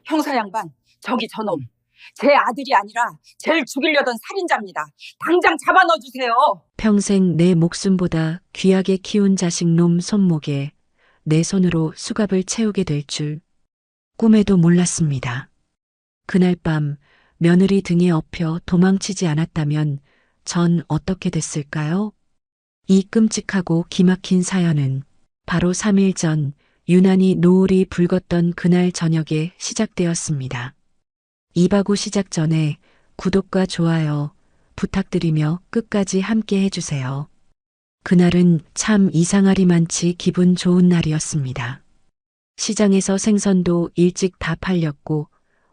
형사 양반, 저기 저놈. 제 아들이 아니라 쟤를 죽이려던 살인자입니다. 당장 잡아 넣어주세요. 평생 내 목숨보다 귀하게 키운 자식놈 손목에 내 손으로 수갑을 채우게 될 줄 꿈에도 몰랐습니다. 그날 밤 며느리 등에 업혀 도망치지 않았다면 전 어떻게 됐을까요? 이 끔찍하고 기막힌 사연은 바로 3일 전 유난히 노을이 붉었던 그날 저녁에 시작되었습니다. 이바구 시작 전에 구독과 좋아요 부탁드리며 끝까지 함께 해주세요. 그날은 참 이상하리만치 기분 좋은 날이었습니다. 시장에서 생선도 일찍 다 팔렸고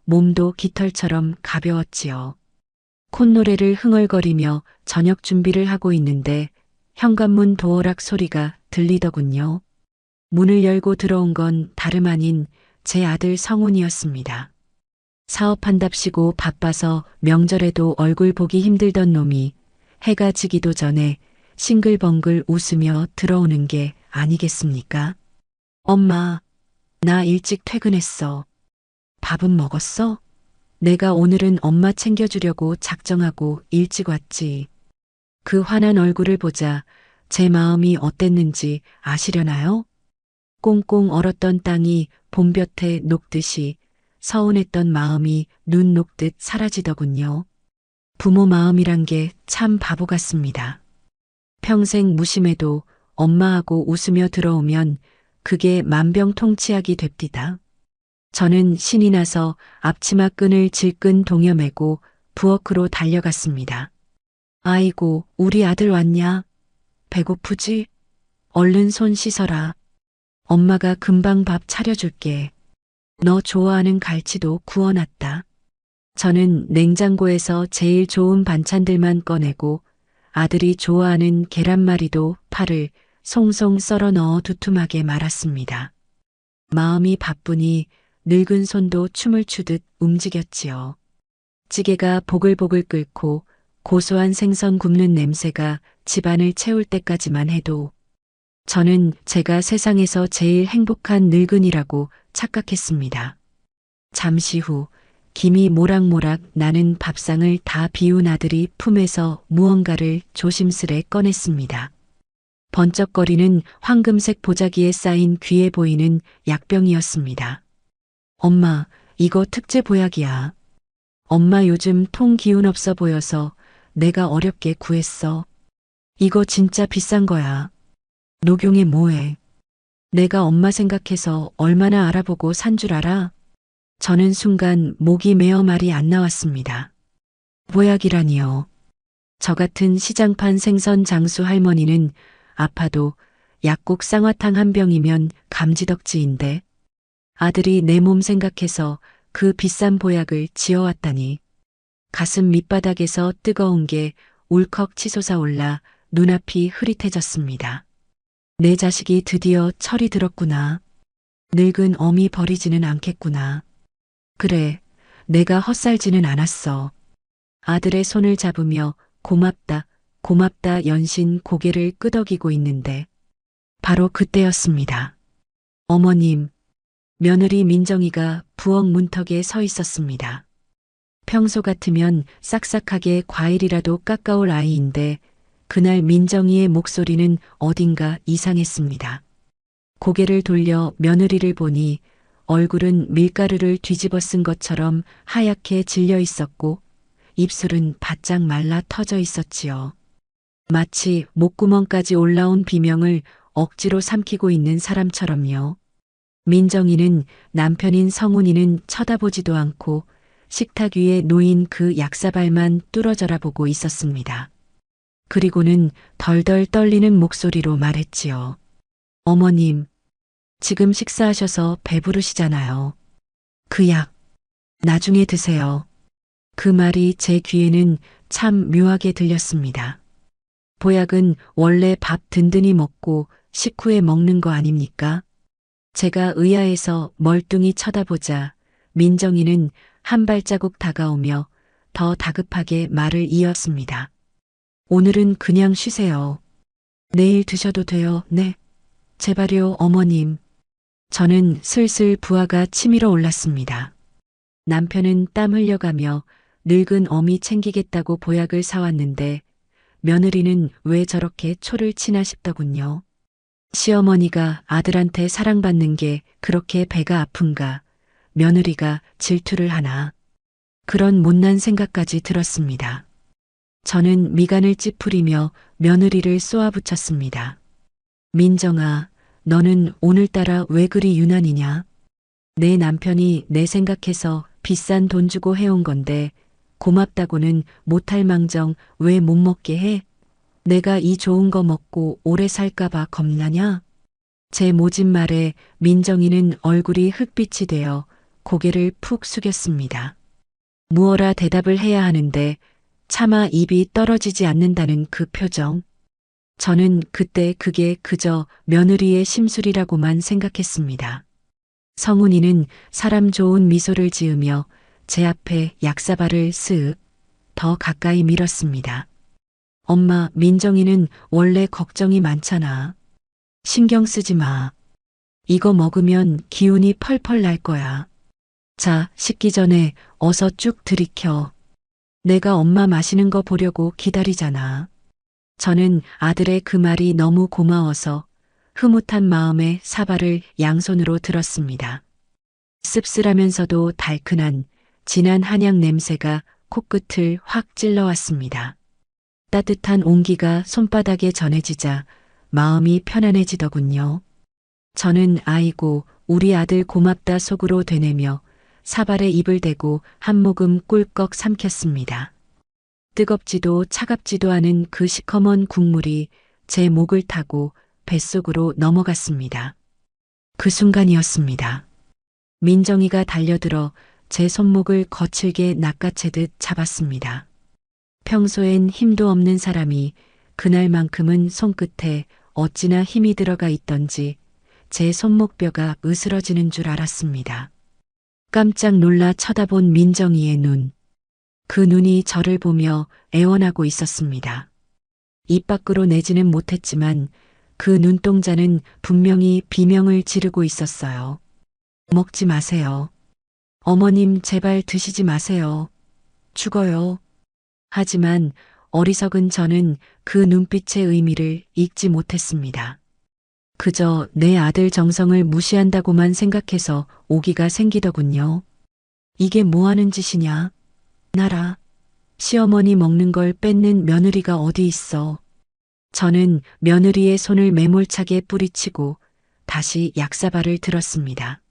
몸도 깃털처럼 가벼웠지요. 콧노래를 흥얼거리며 저녁 준비를 하고 있는데 현관문 도어락 소리가 들리더군요. 문을 열고 들어온 건 다름 아닌 제 아들 성훈이었습니다. 사업한답시고 바빠서 명절에도 얼굴 보기 힘들던 놈이 해가 지기도 전에 싱글벙글 웃으며 들어오는 게 아니겠습니까? 엄마, 나 일찍 퇴근했어. 밥은 먹었어? 내가 오늘은 엄마 챙겨주려고 작정하고 일찍 왔지. 그 환한 얼굴을 보자 제 마음이 어땠는지 아시려나요? 꽁꽁 얼었던 땅이 봄볕에 녹듯이 서운했던 마음이 눈 녹듯 사라지더군요. 부모 마음이란 게 참 바보 같습니다. 평생 무심해도 엄마하고 웃으며 들어오면 그게 만병통치약이 됩디다. 저는 신이 나서 앞치마 끈을 질끈 동여매고 부엌으로 달려갔습니다. 아이고, 우리 아들 왔냐? 배고프지? 얼른 손 씻어라. 엄마가 금방 밥 차려줄게. 너 좋아하는 갈치도 구워놨다. 저는 냉장고에서 제일 좋은 반찬들만 꺼내고 아들이 좋아하는 계란말이도 파를 송송 썰어 넣어 두툼하게 말았습니다. 마음이 바쁘니 늙은 손도 춤을 추듯 움직였지요. 찌개가 보글보글 끓고 고소한 생선 굽는 냄새가 집안을 채울 때까지만 해도 저는 제가 세상에서 제일 행복한 늙은이라고 착각했습니다. 잠시 후 김이 모락모락 나는 밥상을 다 비운 아들이 품에서 무언가를 조심스레 꺼냈습니다. 번쩍거리는 황금색 보자기에 쌓인 귀해 보이는 약병이었습니다. 엄마, 이거 특제 보약이야. 엄마 요즘 통 기운 없어 보여서 내가 어렵게 구했어. 이거 진짜 비싼 거야. 녹용에 뭐해? 내가 엄마 생각해서 얼마나 알아보고 산 줄 알아? 저는 순간 목이 메어 말이 안 나왔습니다. 보약이라니요. 저 같은 시장판 생선 장수 할머니는 아파도 약국 쌍화탕 한 병이면 감지덕지인데 아들이 내 몸 생각해서 그 비싼 보약을 지어왔다니 가슴 밑바닥에서 뜨거운 게 울컥 치솟아 올라 눈앞이 흐릿해졌습니다. 내 자식이 드디어 철이 들었구나. 늙은 어미 버리지는 않겠구나. 그래, 내가 헛살지는 않았어. 아들의 손을 잡으며 고맙다, 고맙다 연신 고개를 끄덕이고 있는데 바로 그때였습니다. 어머님, 며느리 민정이가 부엌 문턱에 서 있었습니다. 평소 같으면 싹싹하게 과일이라도 깎아올 아이인데 그날 민정이의 목소리는 어딘가 이상했습니다. 고개를 돌려 며느리를 보니 얼굴은 밀가루를 뒤집어 쓴 것처럼 하얗게 질려 있었고 입술은 바짝 말라 터져 있었지요. 마치 목구멍까지 올라온 비명을 억지로 삼키고 있는 사람처럼요. 민정이는 남편인 성훈이는 쳐다보지도 않고 식탁 위에 놓인 그 약사발만 뚫어져라 보고 있었습니다. 그리고는 덜덜 떨리는 목소리로 말했지요. 어머님, 지금 식사하셔서 배부르시잖아요. 그 약, 나중에 드세요. 그 말이 제 귀에는 참 묘하게 들렸습니다. 보약은 원래 밥 든든히 먹고 식후에 먹는 거 아닙니까? 제가 의아해서 멀뚱히 쳐다보자 민정이는 한 발자국 다가오며 더 다급하게 말을 이었습니다. 오늘은 그냥 쉬세요. 내일 드셔도 돼요. 네. 제발요, 어머님. 저는 슬슬 부하가 치밀어 올랐습니다. 남편은 땀 흘려가며 늙은 어미 챙기겠다고 보약을 사왔는데 며느리는 왜 저렇게 초를 치나 싶더군요. 시어머니가 아들한테 사랑받는 게 그렇게 배가 아픈가, 며느리가 질투를 하나. 그런 못난 생각까지 들었습니다. 저는 미간을 찌푸리며 며느리를 쏘아붙였습니다. 민정아, 너는 오늘따라 왜 그리 유난이냐? 내 남편이 내 생각해서 비싼 돈 주고 해온 건데 고맙다고는 못할 망정 왜 못 먹게 해? 내가 이 좋은 거 먹고 오래 살까봐 겁나냐? 제 모진 말에 민정이는 얼굴이 흑빛이 되어 고개를 푹 숙였습니다. 무어라 대답을 해야 하는데 차마 입이 떨어지지 않는다는 그 표정. 저는 그때 그게 그저 며느리의 심술이라고만 생각했습니다. 성훈이는 사람 좋은 미소를 지으며 제 앞에 약사발을 쓱 더 가까이 밀었습니다. 엄마, 민정이는 원래 걱정이 많잖아. 신경 쓰지 마. 이거 먹으면 기운이 펄펄 날 거야. 자, 식기 전에 어서 쭉 들이켜. 내가 엄마 마시는 거 보려고 기다리잖아. 저는 아들의 그 말이 너무 고마워서 흐뭇한 마음에 사발을 양손으로 들었습니다. 씁쓸하면서도 달큰한 진한 한약 냄새가 코끝을 확 찔러왔습니다. 따뜻한 온기가 손바닥에 전해지자 마음이 편안해지더군요. 저는 아이고 우리 아들 고맙다 속으로 되뇌며 사발에 입을 대고 한 모금 꿀꺽 삼켰습니다. 뜨겁지도 차갑지도 않은 그 시커먼 국물이 제 목을 타고 뱃속으로 넘어갔습니다. 그 순간이었습니다. 민정이가 달려들어 제 손목을 거칠게 낚아채듯 잡았습니다. 평소엔 힘도 없는 사람이 그날만큼은 손끝에 어찌나 힘이 들어가 있던지 제 손목뼈가 으스러지는 줄 알았습니다. 깜짝 놀라 쳐다본 민정이의 눈. 그 눈이 저를 보며 애원하고 있었습니다. 입 밖으로 내지는 못했지만 그 눈동자는 분명히 비명을 지르고 있었어요. 먹지 마세요. 어머님 제발 드시지 마세요. 죽어요. 하지만 어리석은 저는 그 눈빛의 의미를 읽지 못했습니다. 그저 내 아들 정성을 무시한다고만 생각해서 오기가 생기더군요. 이게 뭐 하는 짓이냐? 나라. 시어머니 먹는 걸 뺏는 며느리가 어디 있어. 저는 며느리의 손을 매몰차게 뿌리치고 다시 약사발을 들었습니다.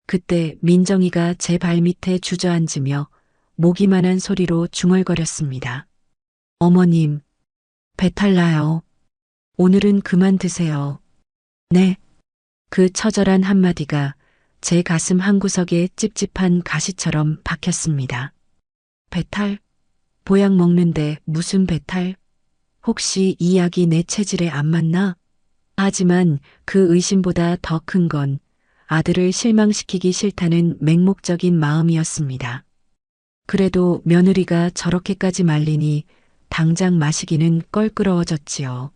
그때 민정이가 제 발밑에 주저앉으며 모기만한 소리로 중얼거렸습니다. 어머님, 배탈 나요. 오늘은 그만 드세요. 네. 그 처절한 한마디가 제 가슴 한구석에 찝찝한 가시처럼 박혔습니다. 배탈? 보약 먹는데 무슨 배탈? 혹시 이 약이 내 체질에 안 맞나? 하지만 그 의심보다 더 큰 건 아들을 실망시키기 싫다는 맹목적인 마음이었습니다. 그래도 며느리가 저렇게까지 말리니 당장 마시기는 껄끄러워졌지요.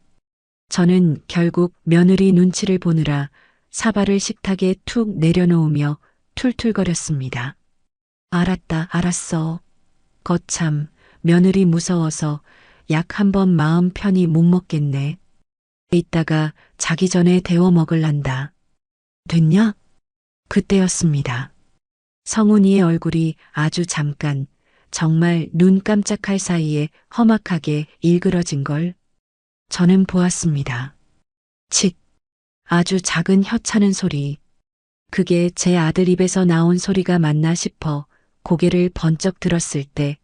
저는 결국 며느리 눈치를 보느라 사발을 식탁에 툭 내려놓으며 툴툴거렸습니다. 알았다, 알았어. 거참, 며느리 무서워서 약 한 번 마음 편히 못 먹겠네. 이따가 자기 전에 데워 먹을란다. 됐냐? 그때였습니다. 성훈이의 얼굴이 아주 잠깐, 정말 눈 깜짝할 사이에 험악하게 일그러진 걸 저는 보았습니다. 칙, 아주 작은 혀 차는 소리. 그게 제 아들 입에서 나온 소리가 맞나 싶어 고개를 번쩍 들었을 때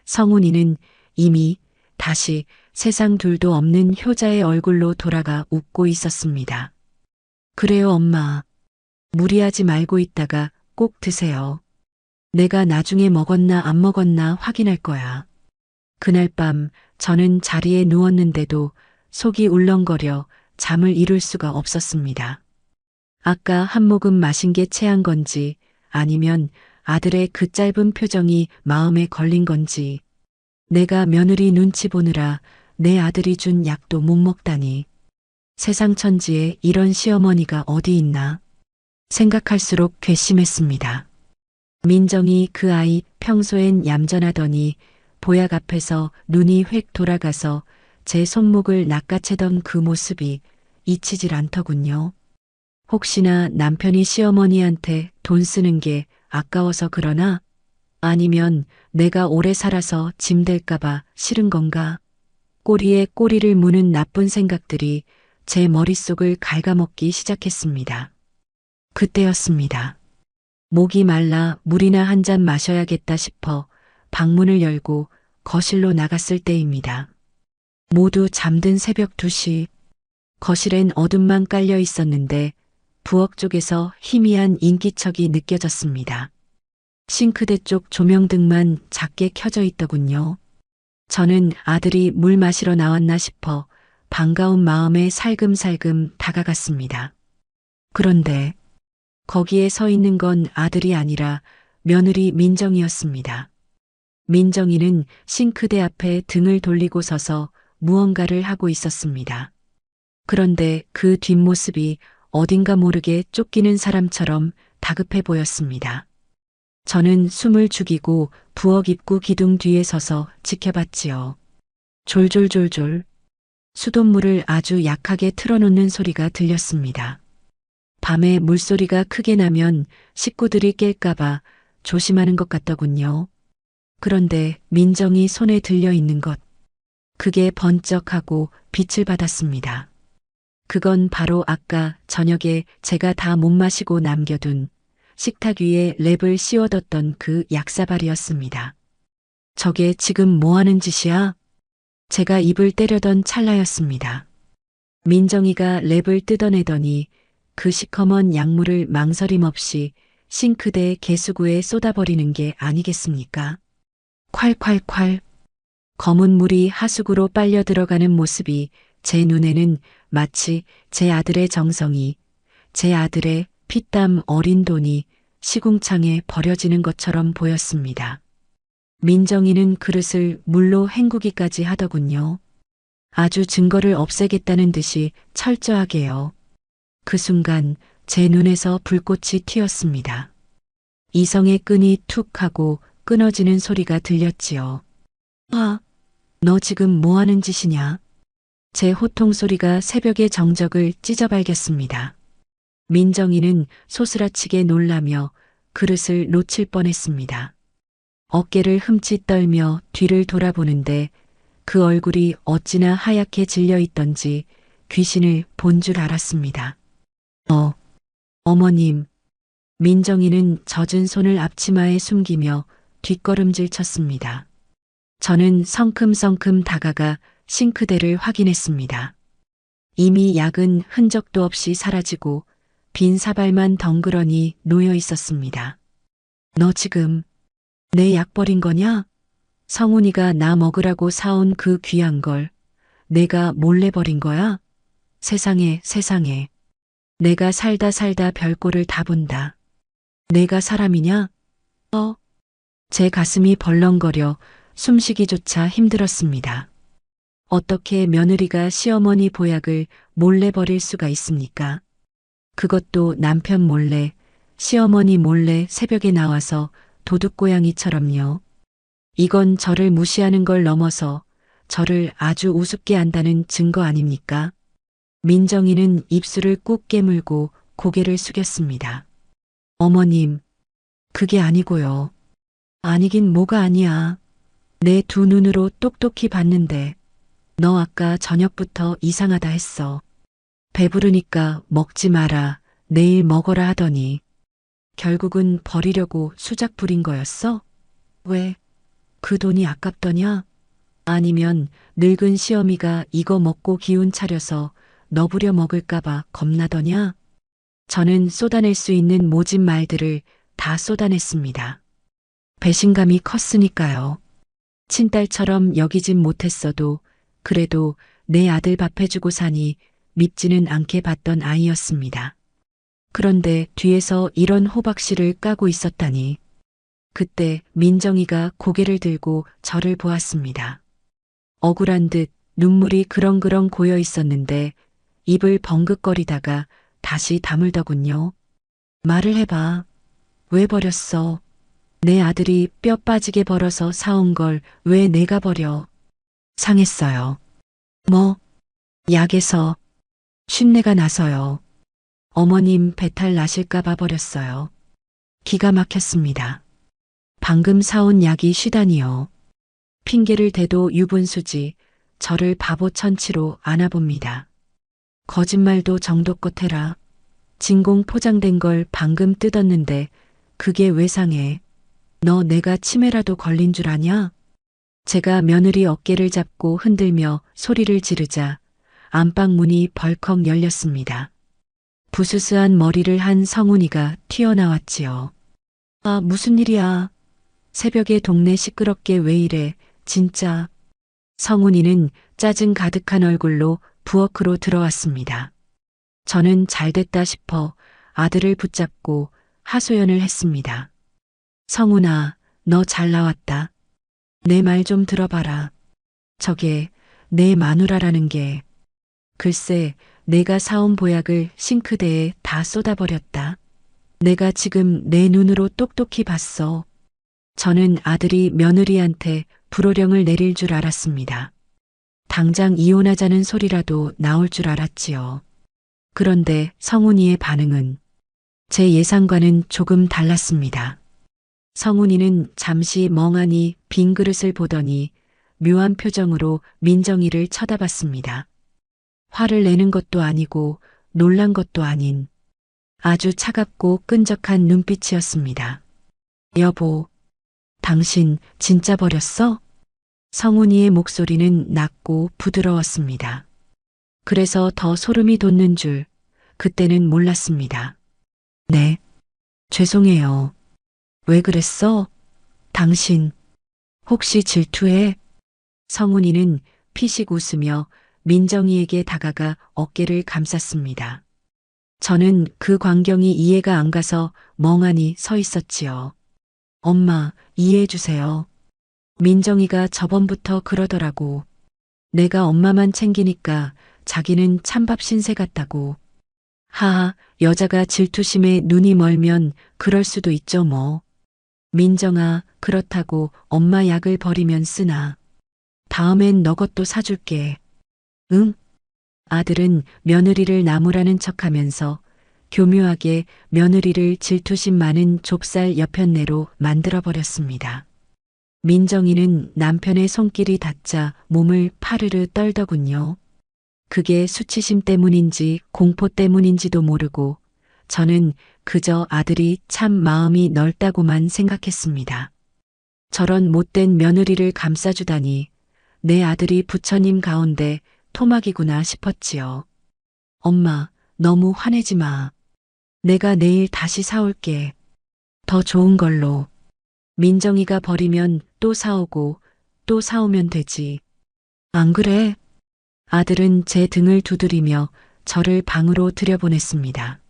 성훈이는 이미 다시 세상 둘도 없는 효자의 얼굴로 돌아가 웃고 있었습니다. 그래요, 엄마. 무리하지 말고 있다가 꼭 드세요. 내가 나중에 먹었나 안 먹었나 확인할 거야. 그날 밤 저는 자리에 누웠는데도 속이 울렁거려 잠을 이룰 수가 없었습니다. 아까 한 모금 마신 게 체한 건지 아니면 아들의 그 짧은 표정이 마음에 걸린 건지 내가 며느리 눈치 보느라 내 아들이 준 약도 못 먹다니. 세상 천지에 이런 시어머니가 어디 있나 생각할수록 괘씸했습니다. 민정이 그 아이 평소엔 얌전하더니 보약 앞에서 눈이 획 돌아가서 제 손목을 낚아채던 그 모습이 잊히질 않더군요. 혹시나 남편이 시어머니한테 돈 쓰는 게 아까워서 그러나? 아니면 내가 오래 살아서 짐 될까봐 싫은 건가? 꼬리에 꼬리를 무는 나쁜 생각들이 제 머릿속을 갉아먹기 시작했습니다. 그때였습니다. 목이 말라 물이나 한 잔 마셔야겠다 싶어 방문을 열고 거실로 나갔을 때입니다. 모두 잠든 새벽 2시. 거실엔 어둠만 깔려 있었는데 부엌 쪽에서 희미한 인기척이 느껴졌습니다. 싱크대 쪽 조명등만 작게 켜져 있더군요. 저는 아들이 물 마시러 나왔나 싶어 반가운 마음에 살금살금 다가갔습니다. 그런데 거기에 서 있는 건 아들이 아니라 며느리 민정이었습니다. 민정이는 싱크대 앞에 등을 돌리고 서서 무언가를 하고 있었습니다. 그런데 그 뒷모습이 어딘가 모르게 쫓기는 사람처럼 다급해 보였습니다. 저는 숨을 죽이고 부엌 입구 기둥 뒤에 서서 지켜봤지요. 졸졸졸졸 수돗물을 아주 약하게 틀어놓는 소리가 들렸습니다. 밤에 물소리가 크게 나면 식구들이 깰까봐 조심하는 것 같더군요. 그런데 민정이 손에 들려 있는 것, 그게 번쩍하고 빛을 받았습니다. 그건 바로 아까 저녁에 제가 다 못 마시고 남겨둔 식탁 위에 랩을 씌워뒀던 그 약사발이었습니다. 저게 지금 뭐 하는 짓이야? 제가 입을 때려던 찰나였습니다. 민정이가 랩을 뜯어내더니 그 시커먼 약물을 망설임 없이 싱크대 개수구에 쏟아버리는 게 아니겠습니까? 콸콸콸. 검은 물이 하수구로 빨려 들어가는 모습이 제 눈에는 마치 제 아들의 정성이, 제 아들의 피땀 어린 돈이 시궁창에 버려지는 것처럼 보였습니다. 민정이는 그릇을 물로 헹구기까지 하더군요. 아주 증거를 없애겠다는 듯이 철저하게요. 그 순간 제 눈에서 불꽃이 튀었습니다. 이성의 끈이 툭 하고 끊어지는 소리가 들렸지요. 아, 너 지금 뭐 하는 짓이냐? 제 호통 소리가 새벽의 정적을 찢어발겼습니다. 민정이는 소스라치게 놀라며 그릇을 놓칠 뻔했습니다. 어깨를 흠칫 떨며 뒤를 돌아보는데 그 얼굴이 어찌나 하얗게 질려 있던지 귀신을 본 줄 알았습니다. 어머님. 민정이는 젖은 손을 앞치마에 숨기며 뒷걸음질 쳤습니다. 저는 성큼성큼 다가가 싱크대를 확인했습니다. 이미 약은 흔적도 없이 사라지고 빈 사발만 덩그러니 놓여 있었습니다. 너 지금 내 약 버린 거냐? 성훈이가 나 먹으라고 사온 그 귀한 걸 내가 몰래 버린 거야? 세상에 세상에. 내가 살다 살다 별꼴을 다 본다. 내가 사람이냐? 제 가슴이 벌렁거려 숨쉬기조차 힘들었습니다. 어떻게 며느리가 시어머니 보약을 몰래 버릴 수가 있습니까? 그것도 남편 몰래, 시어머니 몰래 새벽에 나와서 도둑고양이처럼요. 이건 저를 무시하는 걸 넘어서 저를 아주 우습게 한다는 증거 아닙니까? 민정이는 입술을 꾹 깨물고 고개를 숙였습니다. 어머님, 그게 아니고요. 아니긴 뭐가 아니야. 내 두 눈으로 똑똑히 봤는데 너 아까 저녁부터 이상하다 했어. 배부르니까 먹지 마라, 내일 먹어라 하더니 결국은 버리려고 수작 부린 거였어? 왜? 그 돈이 아깝더냐? 아니면 늙은 시어미가 이거 먹고 기운 차려서 너부려 먹을까봐 겁나더냐? 저는 쏟아낼 수 있는 모진 말들을 다 쏟아냈습니다. 배신감이 컸으니까요. 친딸처럼 여기진 못했어도 그래도 내 아들 밥 해주고 사니 밉지는 않게 봤던 아이였습니다. 그런데 뒤에서 이런 호박씨를 까고 있었다니. 그때 민정이가 고개를 들고 저를 보았습니다. 억울한 듯 눈물이 그렁그렁 고여 있었는데 입을 벙긋거리다가 다시 다물더군요. 말을 해봐. 왜 버렸어? 내 아들이 뼈 빠지게 벌어서 사온 걸 왜 내가 버려? 상했어요. 뭐? 약에서 쉰내가 나서요. 어머님 배탈 나실까봐 버렸어요. 기가 막혔습니다. 방금 사온 약이 쉬다니요. 핑계를 대도 유분수지 저를 바보 천치로 안아봅니다. 거짓말도 정도껏 해라. 진공 포장된 걸 방금 뜯었는데 그게 왜 상해? 너 내가 치매라도 걸린 줄 아냐? 제가 며느리 어깨를 잡고 흔들며 소리를 지르자 안방 문이 벌컥 열렸습니다. 부스스한 머리를 한 성훈이가 튀어나왔지요. 아, 무슨 일이야? 새벽에 동네 시끄럽게 왜 이래, 진짜. 성훈이는 짜증 가득한 얼굴로 부엌으로 들어왔습니다. 저는 잘됐다 싶어 아들을 붙잡고 하소연을 했습니다. 성훈아, 너 잘 나왔다. 내 말 좀 들어봐라. 저게 내 마누라라는 게. 글쎄, 내가 사온 보약을 싱크대에 다 쏟아버렸다. 내가 지금 내 눈으로 똑똑히 봤어. 저는 아들이 며느리한테 불호령을 내릴 줄 알았습니다. 당장 이혼하자는 소리라도 나올 줄 알았지요. 그런데 성훈이의 반응은 제 예상과는 조금 달랐습니다. 성훈이는 잠시 멍하니 빈 그릇을 보더니 묘한 표정으로 민정이를 쳐다봤습니다. 화를 내는 것도 아니고 놀란 것도 아닌 아주 차갑고 끈적한 눈빛이었습니다. 여보, 당신 진짜 버렸어? 성훈이의 목소리는 낮고 부드러웠습니다. 그래서 더 소름이 돋는 줄 그때는 몰랐습니다. 네, 죄송해요. 왜 그랬어? 당신 혹시 질투해? 성훈이는 피식 웃으며 민정이에게 다가가 어깨를 감쌌습니다. 저는 그 광경이 이해가 안 가서 멍하니 서 있었지요. 엄마, 이해해 주세요. 민정이가 저번부터 그러더라고. 내가 엄마만 챙기니까 자기는 찬밥 신세 같다고. 하하, 여자가 질투심에 눈이 멀면 그럴 수도 있죠 뭐. 민정아, 그렇다고 엄마 약을 버리면 쓰나. 다음엔 너 것도 사줄게. 응? 아들은 며느리를 나무라는 척하면서 교묘하게 며느리를 질투심 많은 좁쌀 여편네로 만들어버렸습니다. 민정이는 남편의 손길이 닿자 몸을 파르르 떨더군요. 그게 수치심 때문인지 공포 때문인지도 모르고 저는 그저 아들이 참 마음이 넓다고만 생각했습니다. 저런 못된 며느리를 감싸주다니 내 아들이 부처님 가운데 토막이구나 싶었지요. 엄마, 너무 화내지 마. 내가 내일 다시 사올게. 더 좋은 걸로. 민정이가 버리면 또 사오고 또 사오면 되지. 안 그래? 아들은 제 등을 두드리며 저를 방으로 들여보냈습니다.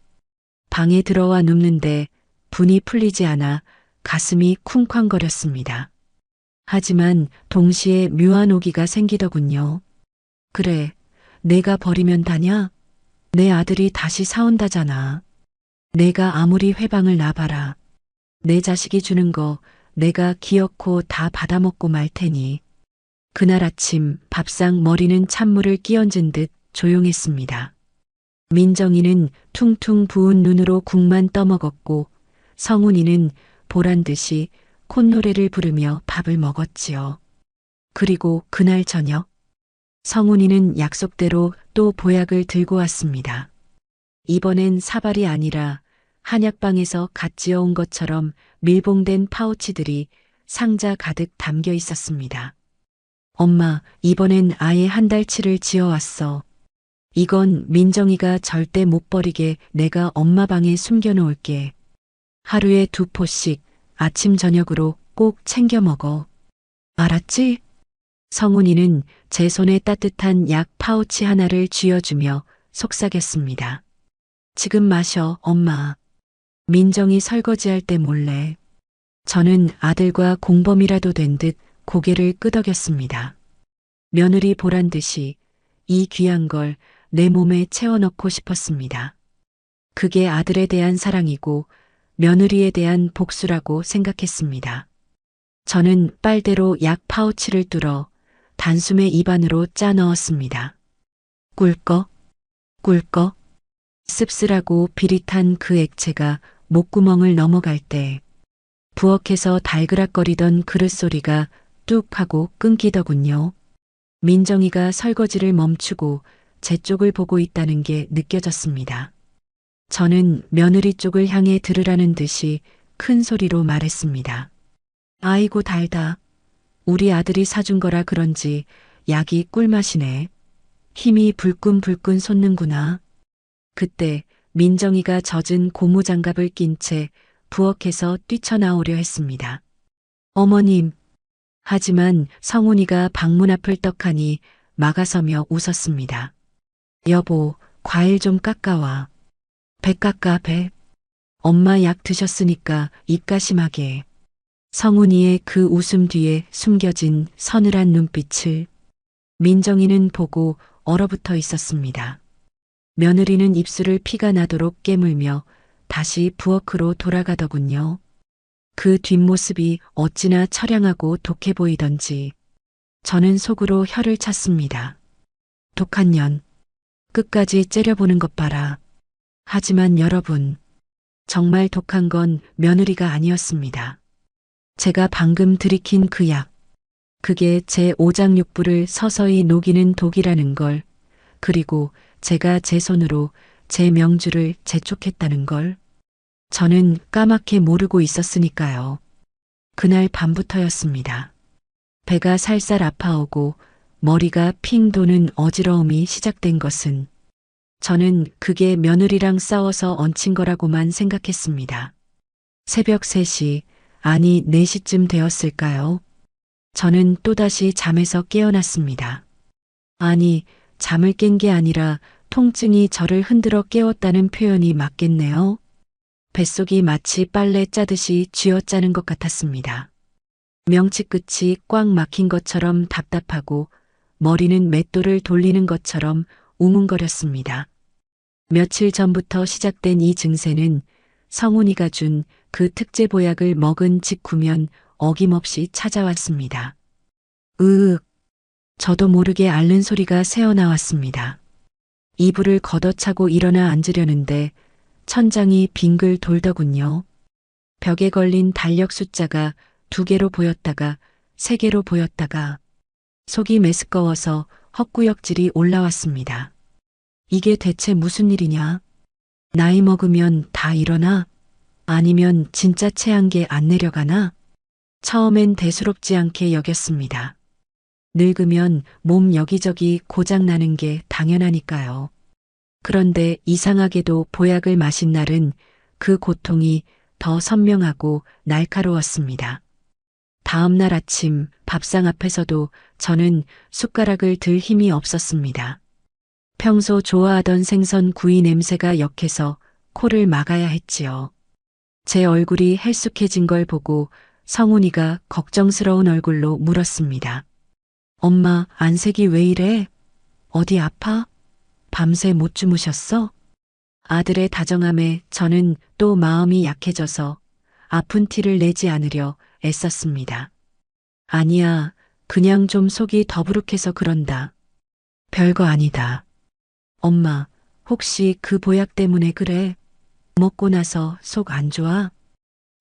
방에 들어와 눕는데 분이 풀리지 않아 가슴이 쿵쾅거렸습니다. 하지만 동시에 묘한 오기가 생기더군요. 그래, 내가 버리면 다냐? 내 아들이 다시 사온다잖아. 내가 아무리 회방을 놔봐라. 내 자식이 주는 거 내가 기어코 다 받아먹고 말 테니. 그날 아침 밥상 머리는 찬물을 끼얹은 듯 조용했습니다. 민정이는 퉁퉁 부은 눈으로 국만 떠먹었고 성훈이는 보란듯이 콧노래를 부르며 밥을 먹었지요. 그리고 그날 저녁 성훈이는 약속대로 또 보약을 들고 왔습니다. 이번엔 사발이 아니라 한약방에서 갓 지어온 것처럼 밀봉된 파우치들이 상자 가득 담겨 있었습니다. 엄마, 이번엔 아예 한 달치를 지어왔어. 이건 민정이가 절대 못 버리게 내가 엄마 방에 숨겨놓을게. 하루에 2포씩 아침 저녁으로 꼭 챙겨 먹어. 알았지? 성훈이는 제 손에 따뜻한 약 파우치 하나를 쥐어주며 속삭였습니다. 지금 마셔, 엄마. 민정이 설거지할 때 몰래. 저는 아들과 공범이라도 된 듯 고개를 끄덕였습니다. 며느리 보란 듯이 이 귀한 걸 내 몸에 채워넣고 싶었습니다. 그게 아들에 대한 사랑이고 며느리에 대한 복수라고 생각했습니다. 저는 빨대로 약 파우치를 뚫어 단숨에 입안으로 짜 넣었습니다. 꿀꺽, 꿀꺽, 씁쓸하고 비릿한 그 액체가 목구멍을 넘어갈 때 부엌에서 달그락거리던 그릇 소리가 뚝 하고 끊기더군요. 민정이가 설거지를 멈추고 제 쪽을 보고 있다는 게 느껴졌습니다. 저는 며느리 쪽을 향해 들으라는 듯이 큰 소리로 말했습니다. 아이고 달다. 우리 아들이 사준 거라 그런지 약이 꿀맛이네. 힘이 불끈불끈 솟는구나. 그때 민정이가 젖은 고무장갑을 낀 채 부엌에서 뛰쳐나오려 했습니다. 어머님. 하지만 성훈이가 방문 앞을 떡하니 막아서며 웃었습니다. 여보, 과일 좀 깎아와. 배 깎아, 배. 엄마 약 드셨으니까 입가심하게. 성훈이의 그 웃음 뒤에 숨겨진 서늘한 눈빛을 민정이는 보고 얼어붙어 있었습니다. 며느리는 입술을 피가 나도록 깨물며 다시 부엌으로 돌아가더군요. 그 뒷모습이 어찌나 처량하고 독해 보이던지 저는 속으로 혀를 찼습니다. 독한 년, 끝까지 째려보는 것 봐라. 하지만 여러분, 정말 독한 건 며느리가 아니었습니다. 제가 방금 들이킨 그 약, 그게 제 오장육부를 서서히 녹이는 독이라는 걸, 그리고 제가 제 손으로 제 명주를 재촉했다는 걸, 저는 까맣게 모르고 있었으니까요. 그날 밤부터였습니다. 배가 살살 아파오고 머리가 핑 도는 어지러움이 시작된 것은 저는 그게 며느리랑 싸워서 얹힌 거라고만 생각했습니다. 새벽 3시, 아니 4시쯤 되었을까요? 저는 또다시 잠에서 깨어났습니다. 아니, 잠을 깬 게 아니라 통증이 저를 흔들어 깨웠다는 표현이 맞겠네요. 뱃속이 마치 빨래 짜듯이 쥐어짜는 것 같았습니다. 명치 끝이 꽉 막힌 것처럼 답답하고 머리는 맷돌을 돌리는 것처럼 웅웅거렸습니다. 며칠 전부터 시작된 이 증세는 성훈이가 준 그 특제 보약을 먹은 직후면 어김없이 찾아왔습니다. 으윽, 저도 모르게 앓는 소리가 새어나왔습니다. 이불을 걷어차고 일어나 앉으려는데 천장이 빙글 돌더군요. 벽에 걸린 달력 숫자가 2개로 보였다가 3개로 보였다가 속이 메스꺼워서 헛구역질이 올라왔습니다. 이게 대체 무슨 일이냐? 나이 먹으면 다 이러나? 아니면 진짜 체한 게 안 내려가나? 처음엔 대수롭지 않게 여겼습니다. 늙으면 몸 여기저기 고장나는 게 당연하니까요. 그런데 이상하게도 보약을 마신 날은 그 고통이 더 선명하고 날카로웠습니다. 다음 날 아침 밥상 앞에서도 저는 숟가락을 들 힘이 없었습니다. 평소 좋아하던 생선 구이 냄새가 역해서 코를 막아야 했지요. 제 얼굴이 헬쑥해진 걸 보고 성훈이가 걱정스러운 얼굴로 물었습니다. 엄마, 안색이 왜 이래? 어디 아파? 밤새 못 주무셨어? 아들의 다정함에 저는 또 마음이 약해져서 아픈 티를 내지 않으려 애썼습니다. 아니야, 그냥 좀 속이 더부룩해서 그런다. 별거 아니다. 엄마, 혹시 그 보약 때문에 그래? 먹고 나서 속 안 좋아?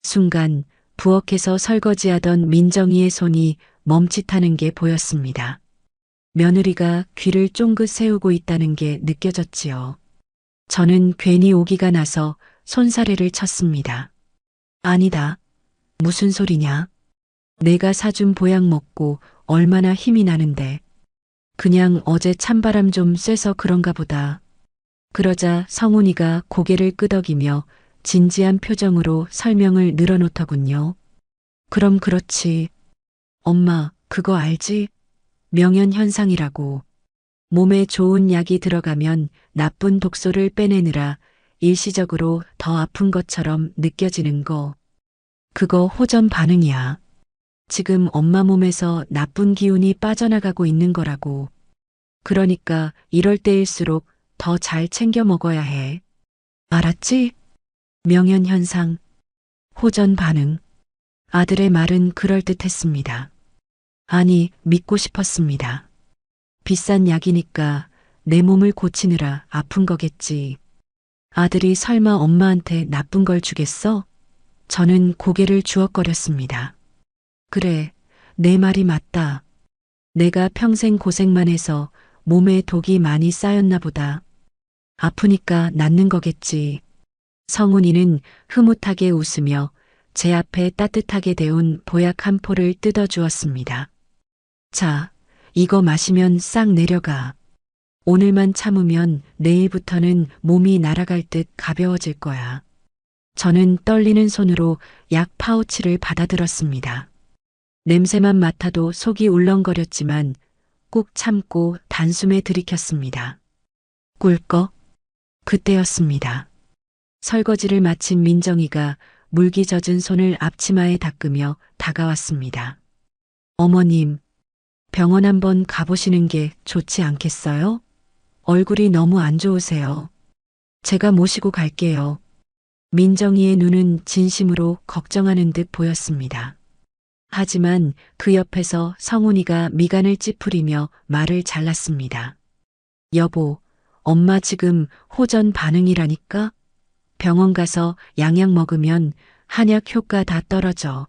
순간 부엌에서 설거지하던 민정이의 손이 멈칫하는 게 보였습니다. 며느리가 귀를 쫑긋 세우고 있다는 게 느껴졌지요. 저는 괜히 오기가 나서 손사래를 쳤습니다. 아니다. 무슨 소리냐? 내가 사준 보약 먹고 얼마나 힘이 나는데. 그냥 어제 찬바람 좀 쐬서 그런가 보다. 그러자 성훈이가 고개를 끄덕이며 진지한 표정으로 설명을 늘어놓더군요. 그럼 그렇지. 엄마, 그거 알지? 명현현상이라고. 몸에 좋은 약이 들어가면 나쁜 독소를 빼내느라 일시적으로 더 아픈 것처럼 느껴지는 거. 그거 호전 반응이야. 지금 엄마 몸에서 나쁜 기운이 빠져나가고 있는 거라고. 그러니까 이럴 때일수록 더 잘 챙겨 먹어야 해. 알았지? 명현현상. 호전 반응. 아들의 말은 그럴듯했습니다. 아니, 믿고 싶었습니다. 비싼 약이니까 내 몸을 고치느라 아픈 거겠지. 아들이 설마 엄마한테 나쁜 걸 주겠어? 저는 고개를 주워거렸습니다. 그래, 내 말이 맞다. 내가 평생 고생만 해서 몸에 독이 많이 쌓였나 보다. 아프니까 낫는 거겠지. 성훈이는 흐뭇하게 웃으며 제 앞에 따뜻하게 데운 보약 한 포를 뜯어주었습니다. 자, 이거 마시면 싹 내려가. 오늘만 참으면 내일부터는 몸이 날아갈 듯 가벼워질 거야. 저는 떨리는 손으로 약 파우치를 받아들었습니다. 냄새만 맡아도 속이 울렁거렸지만 꾹 참고 단숨에 들이켰습니다. 꿀꺽. 그때였습니다. 설거지를 마친 민정이가 물기 젖은 손을 앞치마에 닦으며 다가왔습니다. 어머님, 병원 한번 가보시는 게 좋지 않겠어요? 얼굴이 너무 안 좋으세요. 제가 모시고 갈게요. 민정이의 눈은 진심으로 걱정하는 듯 보였습니다. 하지만 그 옆에서 성훈이가 미간을 찌푸리며 말을 잘랐습니다. 여보, 엄마 지금 호전 반응이라니까? 병원 가서 양약 먹으면 한약 효과 다 떨어져.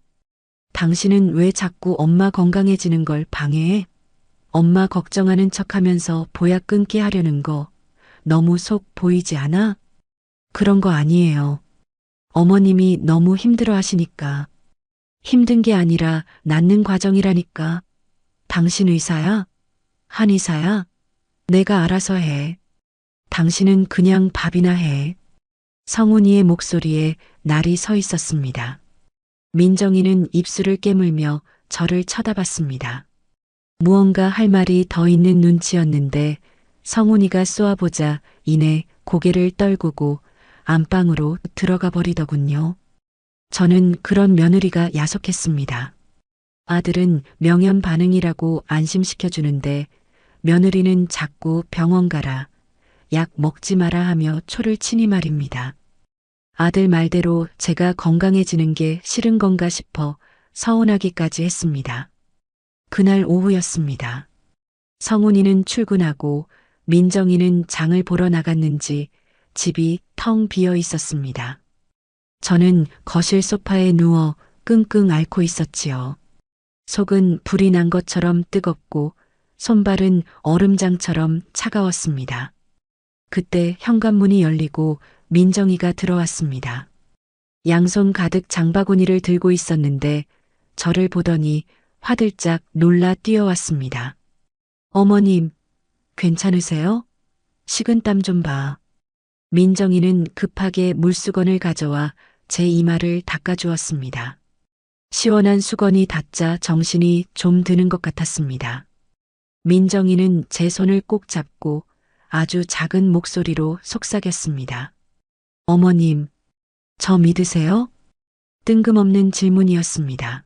당신은 왜 자꾸 엄마 건강해지는 걸 방해해? 엄마 걱정하는 척하면서 보약 끊게 하려는 거 너무 속 보이지 않아? 그런 거 아니에요. 어머님이 너무 힘들어 하시니까. 힘든 게 아니라 낫는 과정이라니까. 당신 의사야? 한의사야? 내가 알아서 해. 당신은 그냥 밥이나 해. 성훈이의 목소리에 날이 서 있었습니다. 민정이는 입술을 깨물며 저를 쳐다봤습니다. 무언가 할 말이 더 있는 눈치였는데 성훈이가 쏘아보자 이내 고개를 떨구고 안방으로 들어가 버리더군요. 저는 그런 며느리가 야속했습니다. 아들은 명현 반응이라고 안심시켜주는데 며느리는 자꾸 병원 가라, 약 먹지 마라 하며 초를 치니 말입니다. 아들 말대로 제가 건강해지는 게 싫은 건가 싶어 서운하기까지 했습니다. 그날 오후였습니다. 성훈이는 출근하고 민정이는 장을 보러 나갔는지 집이 텅 비어 있었습니다. 저는 거실 소파에 누워 끙끙 앓고 있었지요. 속은 불이 난 것처럼 뜨겁고 손발은 얼음장처럼 차가웠습니다. 그때 현관문이 열리고 민정이가 들어왔습니다. 양손 가득 장바구니를 들고 있었는데 저를 보더니 화들짝 놀라 뛰어왔습니다. 어머님, 괜찮으세요? 식은땀 좀 봐. 민정이는 급하게 물수건을 가져와 제 이마를 닦아주었습니다. 시원한 수건이 닿자 정신이 좀 드는 것 같았습니다. 민정이는 제 손을 꼭 잡고 아주 작은 목소리로 속삭였습니다. 어머님, 저 믿으세요? 뜬금없는 질문이었습니다.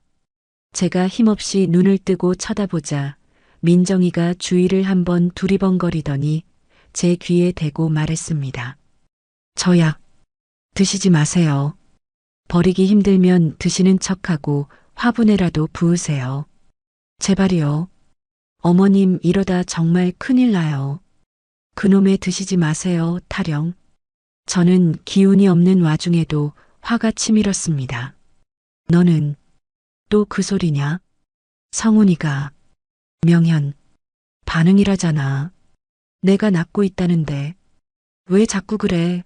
제가 힘없이 눈을 뜨고 쳐다보자 민정이가 주위를 한번 두리번거리더니 제 귀에 대고 말했습니다. 저 약 드시지 마세요. 버리기 힘들면 드시는 척하고 화분에라도 부으세요. 제발이요. 어머님 이러다 정말 큰일 나요. 그놈의 드시지 마세요, 타령. 저는 기운이 없는 와중에도 화가 치밀었습니다. 너는 또 그 소리냐? 성훈이가 명현 반응이라잖아. 내가 낳고 있다는데 왜 자꾸 그래?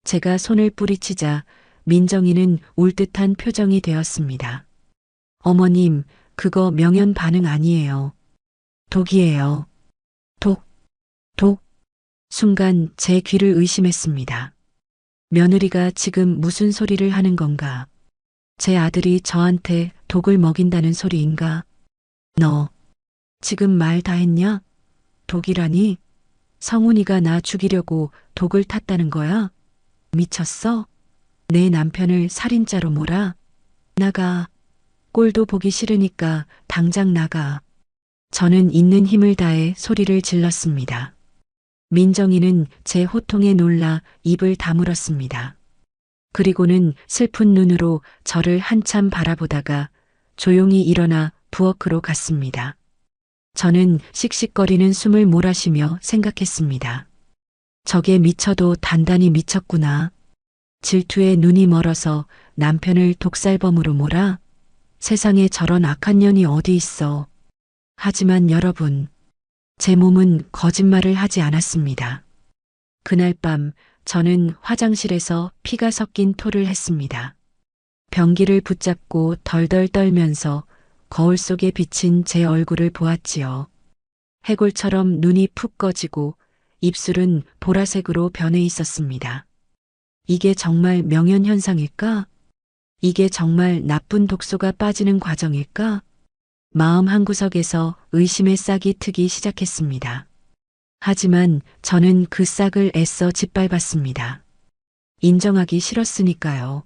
제가 손을 뿌리치자 민정이는 울 듯한 표정이 되었습니다. 어머님, 그거 명현 반응 아니에요. 독이에요. 독, 독. 순간 제 귀를 의심했습니다. 며느리가 지금 무슨 소리를 하는 건가? 제 아들이 저한테 독을 먹인다는 소리인가? 너 지금 말 다 했냐? 독이라니? 성훈이가 나 죽이려고 독을 탔다는 거야? 미쳤어? 내 남편을 살인자로 몰아? 나가. 꼴도 보기 싫으니까 당장 나가. 저는 있는 힘을 다해 소리를 질렀습니다. 민정이는 제 호통에 놀라 입을 다물었습니다. 그리고는 슬픈 눈으로 저를 한참 바라보다가 조용히 일어나 부엌으로 갔습니다. 저는 씩씩거리는 숨을 몰아쉬며 생각했습니다. 저게 미쳐도 단단히 미쳤구나. 질투에 눈이 멀어서 남편을 독살범으로 몰아? 세상에 저런 악한 년이 어디 있어. 하지만 여러분, 제 몸은 거짓말을 하지 않았습니다. 그날 밤 저는 화장실에서 피가 섞인 토를 했습니다. 변기를 붙잡고 덜덜 떨면서 거울 속에 비친 제 얼굴을 보았지요. 해골처럼 눈이 푹 꺼지고 입술은 보라색으로 변해 있었습니다. 이게 정말 명현현상일까? 이게 정말 나쁜 독소가 빠지는 과정일까? 마음 한구석에서 의심의 싹이 트기 시작했습니다. 하지만 저는 그 싹을 애써 짓밟았습니다. 인정하기 싫었으니까요.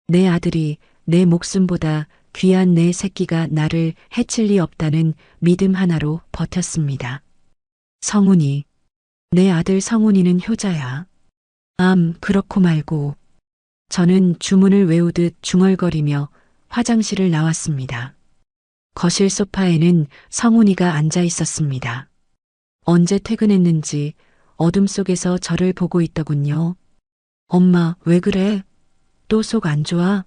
내 아들이 내 목숨보다 귀한 내 새끼가 나를 해칠 리 없다는 믿음 하나로 버텼습니다. 성훈이, 내 아들 성훈이는 효자야. 그렇고 말고. 저는 주문을 외우듯 중얼거리며 화장실을 나왔습니다. 거실 소파에는 성훈이가 앉아 있었습니다. 언제 퇴근했는지 어둠 속에서 저를 보고 있더군요. 엄마, 왜 그래? 또 속 안 좋아?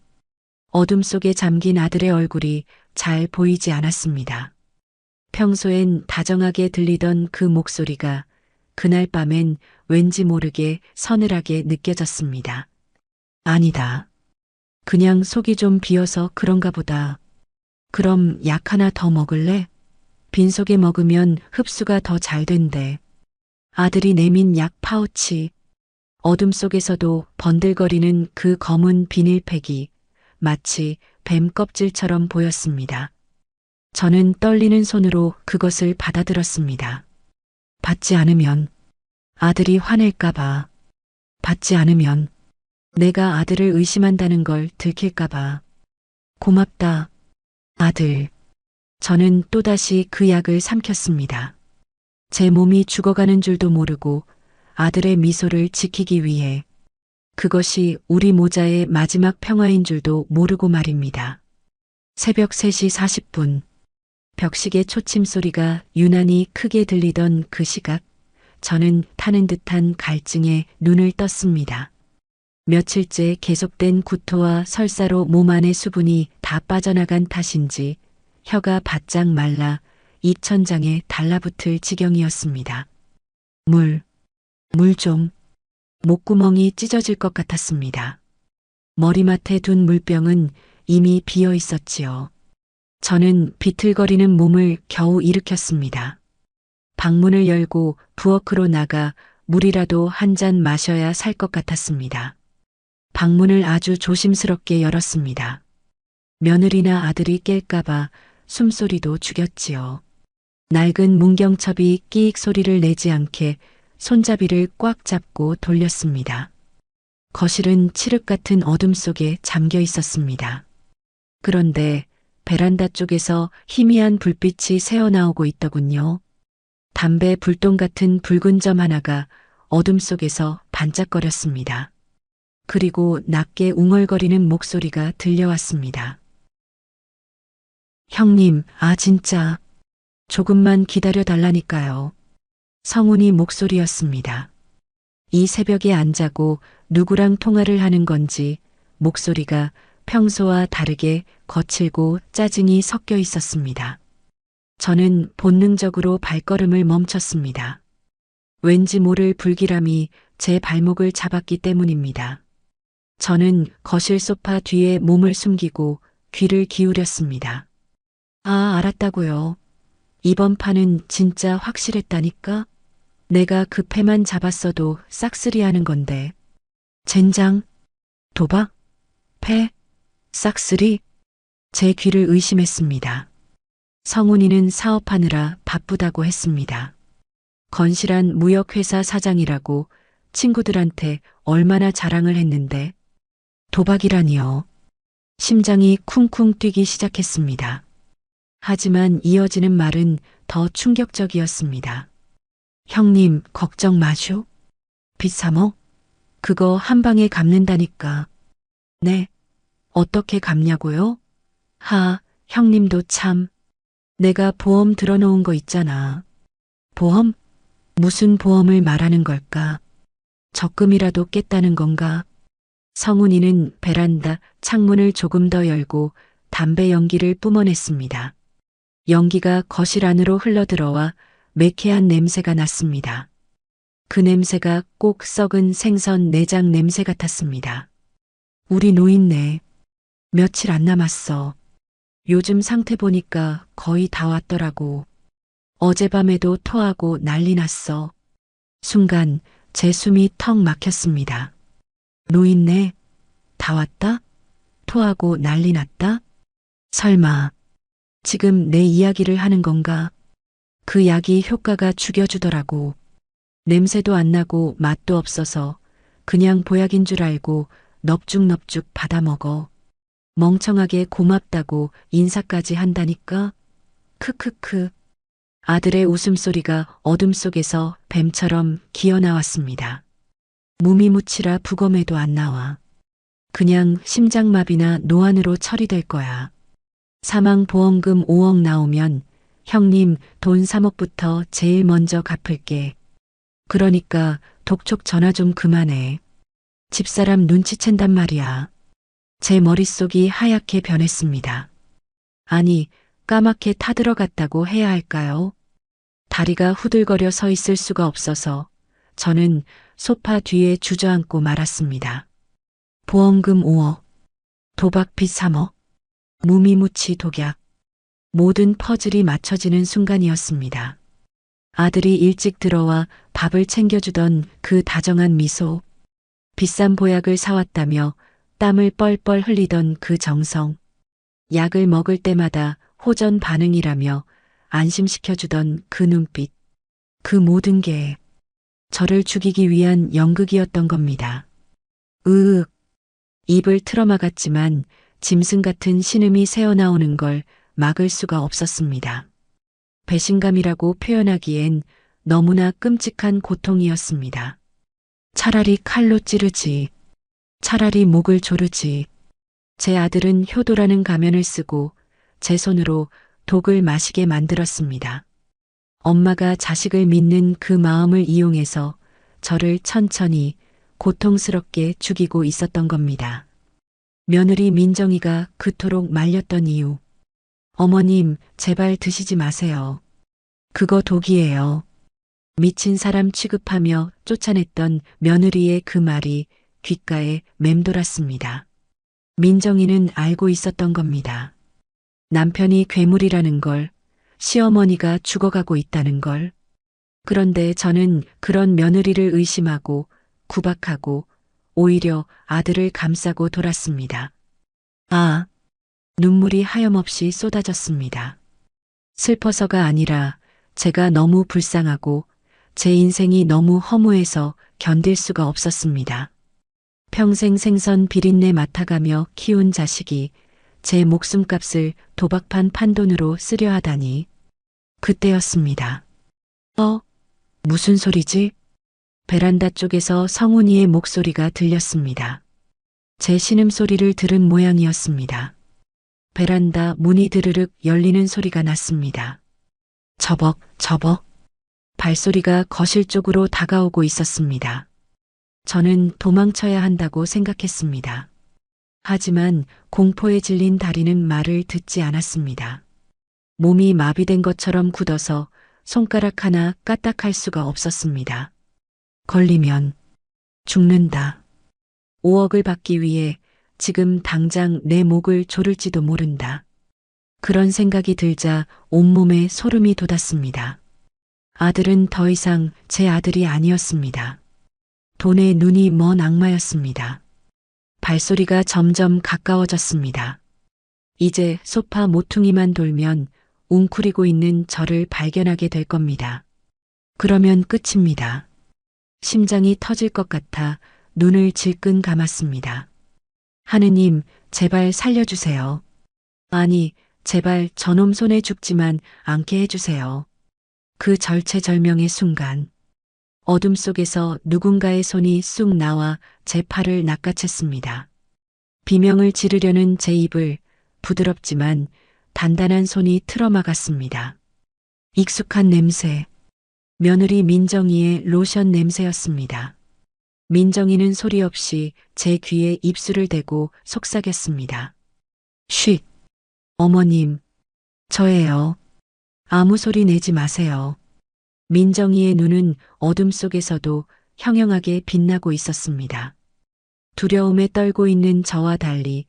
어둠 속에 잠긴 아들의 얼굴이 잘 보이지 않았습니다. 평소엔 다정하게 들리던 그 목소리가 그날 밤엔 왠지 모르게 서늘하게 느껴졌습니다. 아니다. 그냥 속이 좀 비어서 그런가 보다. 그럼 약 하나 더 먹을래? 빈속에 먹으면 흡수가 더 잘 된대. 아들이 내민 약 파우치. 어둠 속에서도 번들거리는 그 검은 비닐팩이 마치 뱀 껍질처럼 보였습니다. 저는 떨리는 손으로 그것을 받아들었습니다. 받지 않으면 아들이 화낼까봐. 받지 않으면 내가 아들을 의심한다는 걸 들킬까봐. 고맙다, 아들. 저는 또다시 그 약을 삼켰습니다. 제 몸이 죽어가는 줄도 모르고 아들의 미소를 지키기 위해 그것이 우리 모자의 마지막 평화인 줄도 모르고 말입니다. 새벽 3시 40분. 벽시계 초침 소리가 유난히 크게 들리던 그 시각, 저는 타는 듯한 갈증에 눈을 떴습니다. 며칠째 계속된 구토와 설사로 몸 안의 수분이 다 빠져나간 탓인지 혀가 바짝 말라 입천장에 달라붙을 지경이었습니다. 물 좀. 목구멍이 찢어질 것 같았습니다. 머리맡에 둔 물병은 이미 비어 있었지요. 저는 비틀거리는 몸을 겨우 일으켰습니다. 방문을 열고 부엌으로 나가 물이라도 한 잔 마셔야 살 것 같았습니다. 방문을 아주 조심스럽게 열었습니다. 며느리나 아들이 깰까봐 숨소리도 죽였지요. 낡은 문경첩이 끼익 소리를 내지 않게 손잡이를 꽉 잡고 돌렸습니다. 거실은 칠흑 같은 어둠 속에 잠겨 있었습니다. 그런데 베란다 쪽에서 희미한 불빛이 새어나오고 있더군요. 담배 불똥 같은 붉은 점 하나가 어둠 속에서 반짝거렸습니다. 그리고 낮게 웅얼거리는 목소리가 들려왔습니다. 형님, 진짜. 조금만 기다려 달라니까요. 성훈이 목소리였습니다. 이 새벽에 안 자고 누구랑 통화를 하는 건지 목소리가 평소와 다르게 거칠고 짜증이 섞여 있었습니다. 저는 본능적으로 발걸음을 멈췄습니다. 왠지 모를 불길함이 제 발목을 잡았기 때문입니다. 저는 거실 소파 뒤에 몸을 숨기고 귀를 기울였습니다. 알았다고요. 이번 판은 진짜 확실했다니까? 내가 그 패만 잡았어도 싹쓸이 하는 건데. 젠장? 도박? 패? 싹쓸이? 제 귀를 의심했습니다. 성훈이는 사업하느라 바쁘다고 했습니다. 건실한 무역회사 사장이라고 친구들한테 얼마나 자랑을 했는데. 도박이라니요. 심장이 쿵쿵 뛰기 시작했습니다. 하지만 이어지는 말은 더 충격적이었습니다. 형님, 걱정 마쇼. 빚 3억? 그거 한 방에 갚는다니까. 네. 어떻게 갚냐고요? 형님도 참. 내가 보험 들어놓은 거 있잖아. 보험? 무슨 보험을 말하는 걸까? 적금이라도 깼다는 건가? 성훈이는 베란다 창문을 조금 더 열고 담배 연기를 뿜어냈습니다. 연기가 거실 안으로 흘러들어와 매캐한 냄새가 났습니다. 그 냄새가 꼭 썩은 생선 내장 냄새 같았습니다. 우리 노인네. 며칠 안 남았어. 요즘 상태 보니까 거의 다 왔더라고. 어젯밤에도 토하고 난리 났어. 순간 제 숨이 턱 막혔습니다. 노인네, 다 왔다? 토하고 난리 났다? 설마, 지금 내 이야기를 하는 건가? 그 약이 효과가 죽여주더라고. 냄새도 안 나고 맛도 없어서 그냥 보약인 줄 알고 넙죽넙죽 받아먹어. 멍청하게 고맙다고 인사까지 한다니까? 크크크. 아들의 웃음소리가 어둠 속에서 뱀처럼 기어나왔습니다. 무미무치라 부검해도 안 나와. 그냥 심장마비나 노안으로 처리될 거야. 사망보험금 5억 나오면 형님 돈 3억부터 제일 먼저 갚을게. 그러니까 독촉 전화 좀 그만해. 집사람 눈치챈단 말이야. 제 머릿속이 하얗게 변했습니다. 아니, 까맣게 타들어갔다고 해야 할까요? 다리가 후들거려 서 있을 수가 없어서 저는 소파 뒤에 주저앉고 말았습니다. 보험금 5억, 도박빚 3억, 무미무치 독약. 모든 퍼즐이 맞춰지는 순간이었습니다. 아들이 일찍 들어와 밥을 챙겨주던 그 다정한 미소, 비싼 보약을 사왔다며 땀을 뻘뻘 흘리던 그 정성, 약을 먹을 때마다 호전 반응이라며 안심시켜주던 그 눈빛, 그 모든 게 저를 죽이기 위한 연극이었던 겁니다. 으윽, 입을 틀어막았지만 짐승 같은 신음이 새어나오는 걸 막을 수가 없었습니다. 배신감이라고 표현하기엔 너무나 끔찍한 고통이었습니다. 차라리 칼로 찌르지. 차라리 목을 조르지. 제 아들은 효도라는 가면을 쓰고 제 손으로 독을 마시게 만들었습니다. 엄마가 자식을 믿는 그 마음을 이용해서 저를 천천히 고통스럽게 죽이고 있었던 겁니다. 며느리 민정이가 그토록 말렸던 이유. 어머님, 제발 드시지 마세요. 그거 독이에요. 미친 사람 취급하며 쫓아냈던 며느리의 그 말이 귓가에 맴돌았습니다. 민정이는 알고 있었던 겁니다. 남편이 괴물이라는 걸, 시어머니가 죽어가고 있다는 걸. 그런데 저는 그런 며느리를 의심하고 구박하고 오히려 아들을 감싸고 돌았습니다. 눈물이 하염없이 쏟아졌습니다. 슬퍼서가 아니라 제가 너무 불쌍하고 제 인생이 너무 허무해서 견딜 수가 없었습니다. 평생 생선 비린내 맡아가며 키운 자식이 제 목숨값을 도박판 판돈으로 쓰려 하다니. 그때였습니다. 무슨 소리지? 베란다 쪽에서 성훈이의 목소리가 들렸습니다. 제 신음소리를 들은 모양이었습니다. 베란다 문이 드르륵 열리는 소리가 났습니다. 저벅. 발소리가 거실 쪽으로 다가오고 있었습니다. 저는 도망쳐야 한다고 생각했습니다. 하지만 공포에 질린 다리는 말을 듣지 않았습니다. 몸이 마비된 것처럼 굳어서 손가락 하나 까딱할 수가 없었습니다. 걸리면 죽는다. 5억을 받기 위해 지금 당장 내 목을 조를지도 모른다. 그런 생각이 들자 온몸에 소름이 돋았습니다. 아들은 더 이상 제 아들이 아니었습니다. 돈에 눈이 먼 악마였습니다. 발소리가 점점 가까워졌습니다. 이제 소파 모퉁이만 돌면 웅크리고 있는 저를 발견하게 될 겁니다. 그러면 끝입니다. 심장이 터질 것 같아 눈을 질끈 감았습니다. 하느님, 제발 살려주세요. 아니, 제발 저놈 손에 죽지만 않게 해주세요. 그 절체절명의 순간, 어둠 속에서 누군가의 손이 쑥 나와 제 팔을 낚아챘습니다. 비명을 지르려는 제 입을 부드럽지만 단단한 손이 틀어막았습니다. 익숙한 냄새. 며느리 민정이의 로션 냄새였습니다. 민정이는 소리 없이 제 귀에 입술을 대고 속삭였습니다. 쉿. 어머님, 저예요. 아무 소리 내지 마세요. 민정이의 눈은 어둠 속에서도 형형하게 빛나고 있었습니다. 두려움에 떨고 있는 저와 달리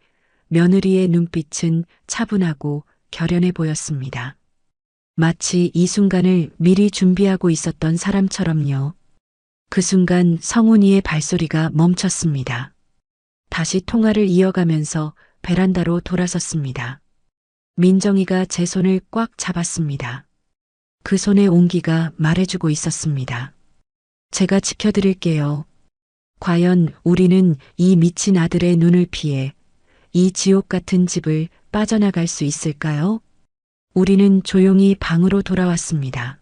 며느리의 눈빛은 차분하고 결연해 보였습니다. 마치 이 순간을 미리 준비하고 있었던 사람처럼요. 그 순간 성훈이의 발소리가 멈췄습니다. 다시 통화를 이어가면서 베란다로 돌아섰습니다. 민정이가 제 손을 꽉 잡았습니다. 그 손의 온기가 말해주고 있었습니다. 제가 지켜드릴게요. 과연 우리는 이 미친 아들의 눈을 피해 이 지옥 같은 집을 빠져나갈 수 있을까요? 우리는 조용히 방으로 돌아왔습니다.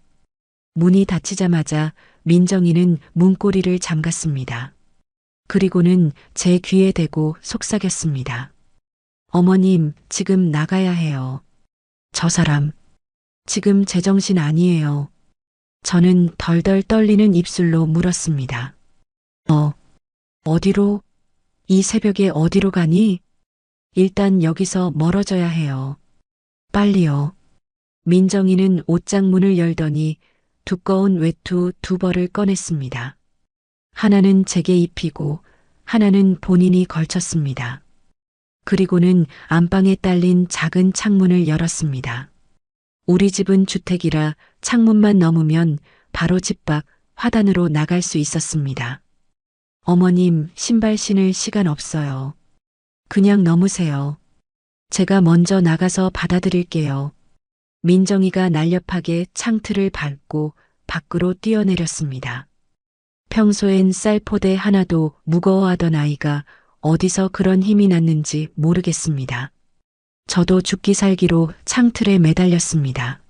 문이 닫히자마자 민정이는 문고리를 잠갔습니다. 그리고는 제 귀에 대고 속삭였습니다. 어머님, 지금 나가야 해요. 저 사람, 지금 제정신 아니에요. 저는 덜덜 떨리는 입술로 물었습니다. 어디로? 이 새벽에 어디로 가니? 일단 여기서 멀어져야 해요. 빨리요. 민정이는 옷장문을 열더니 두꺼운 외투 2벌을 꺼냈습니다. 하나는 제게 입히고 하나는 본인이 걸쳤습니다. 그리고는 안방에 딸린 작은 창문을 열었습니다. 우리 집은 주택이라 창문만 넘으면 바로 집 밖 화단으로 나갈 수 있었습니다. 어머님, 신발 신을 시간 없어요. 그냥 넘으세요. 제가 먼저 나가서 받아드릴게요. 민정이가 날렵하게 창틀을 밟고 밖으로 뛰어내렸습니다. 평소엔 쌀포대 하나도 무거워하던 아이가 어디서 그런 힘이 났는지 모르겠습니다. 저도 죽기 살기로 창틀에 매달렸습니다.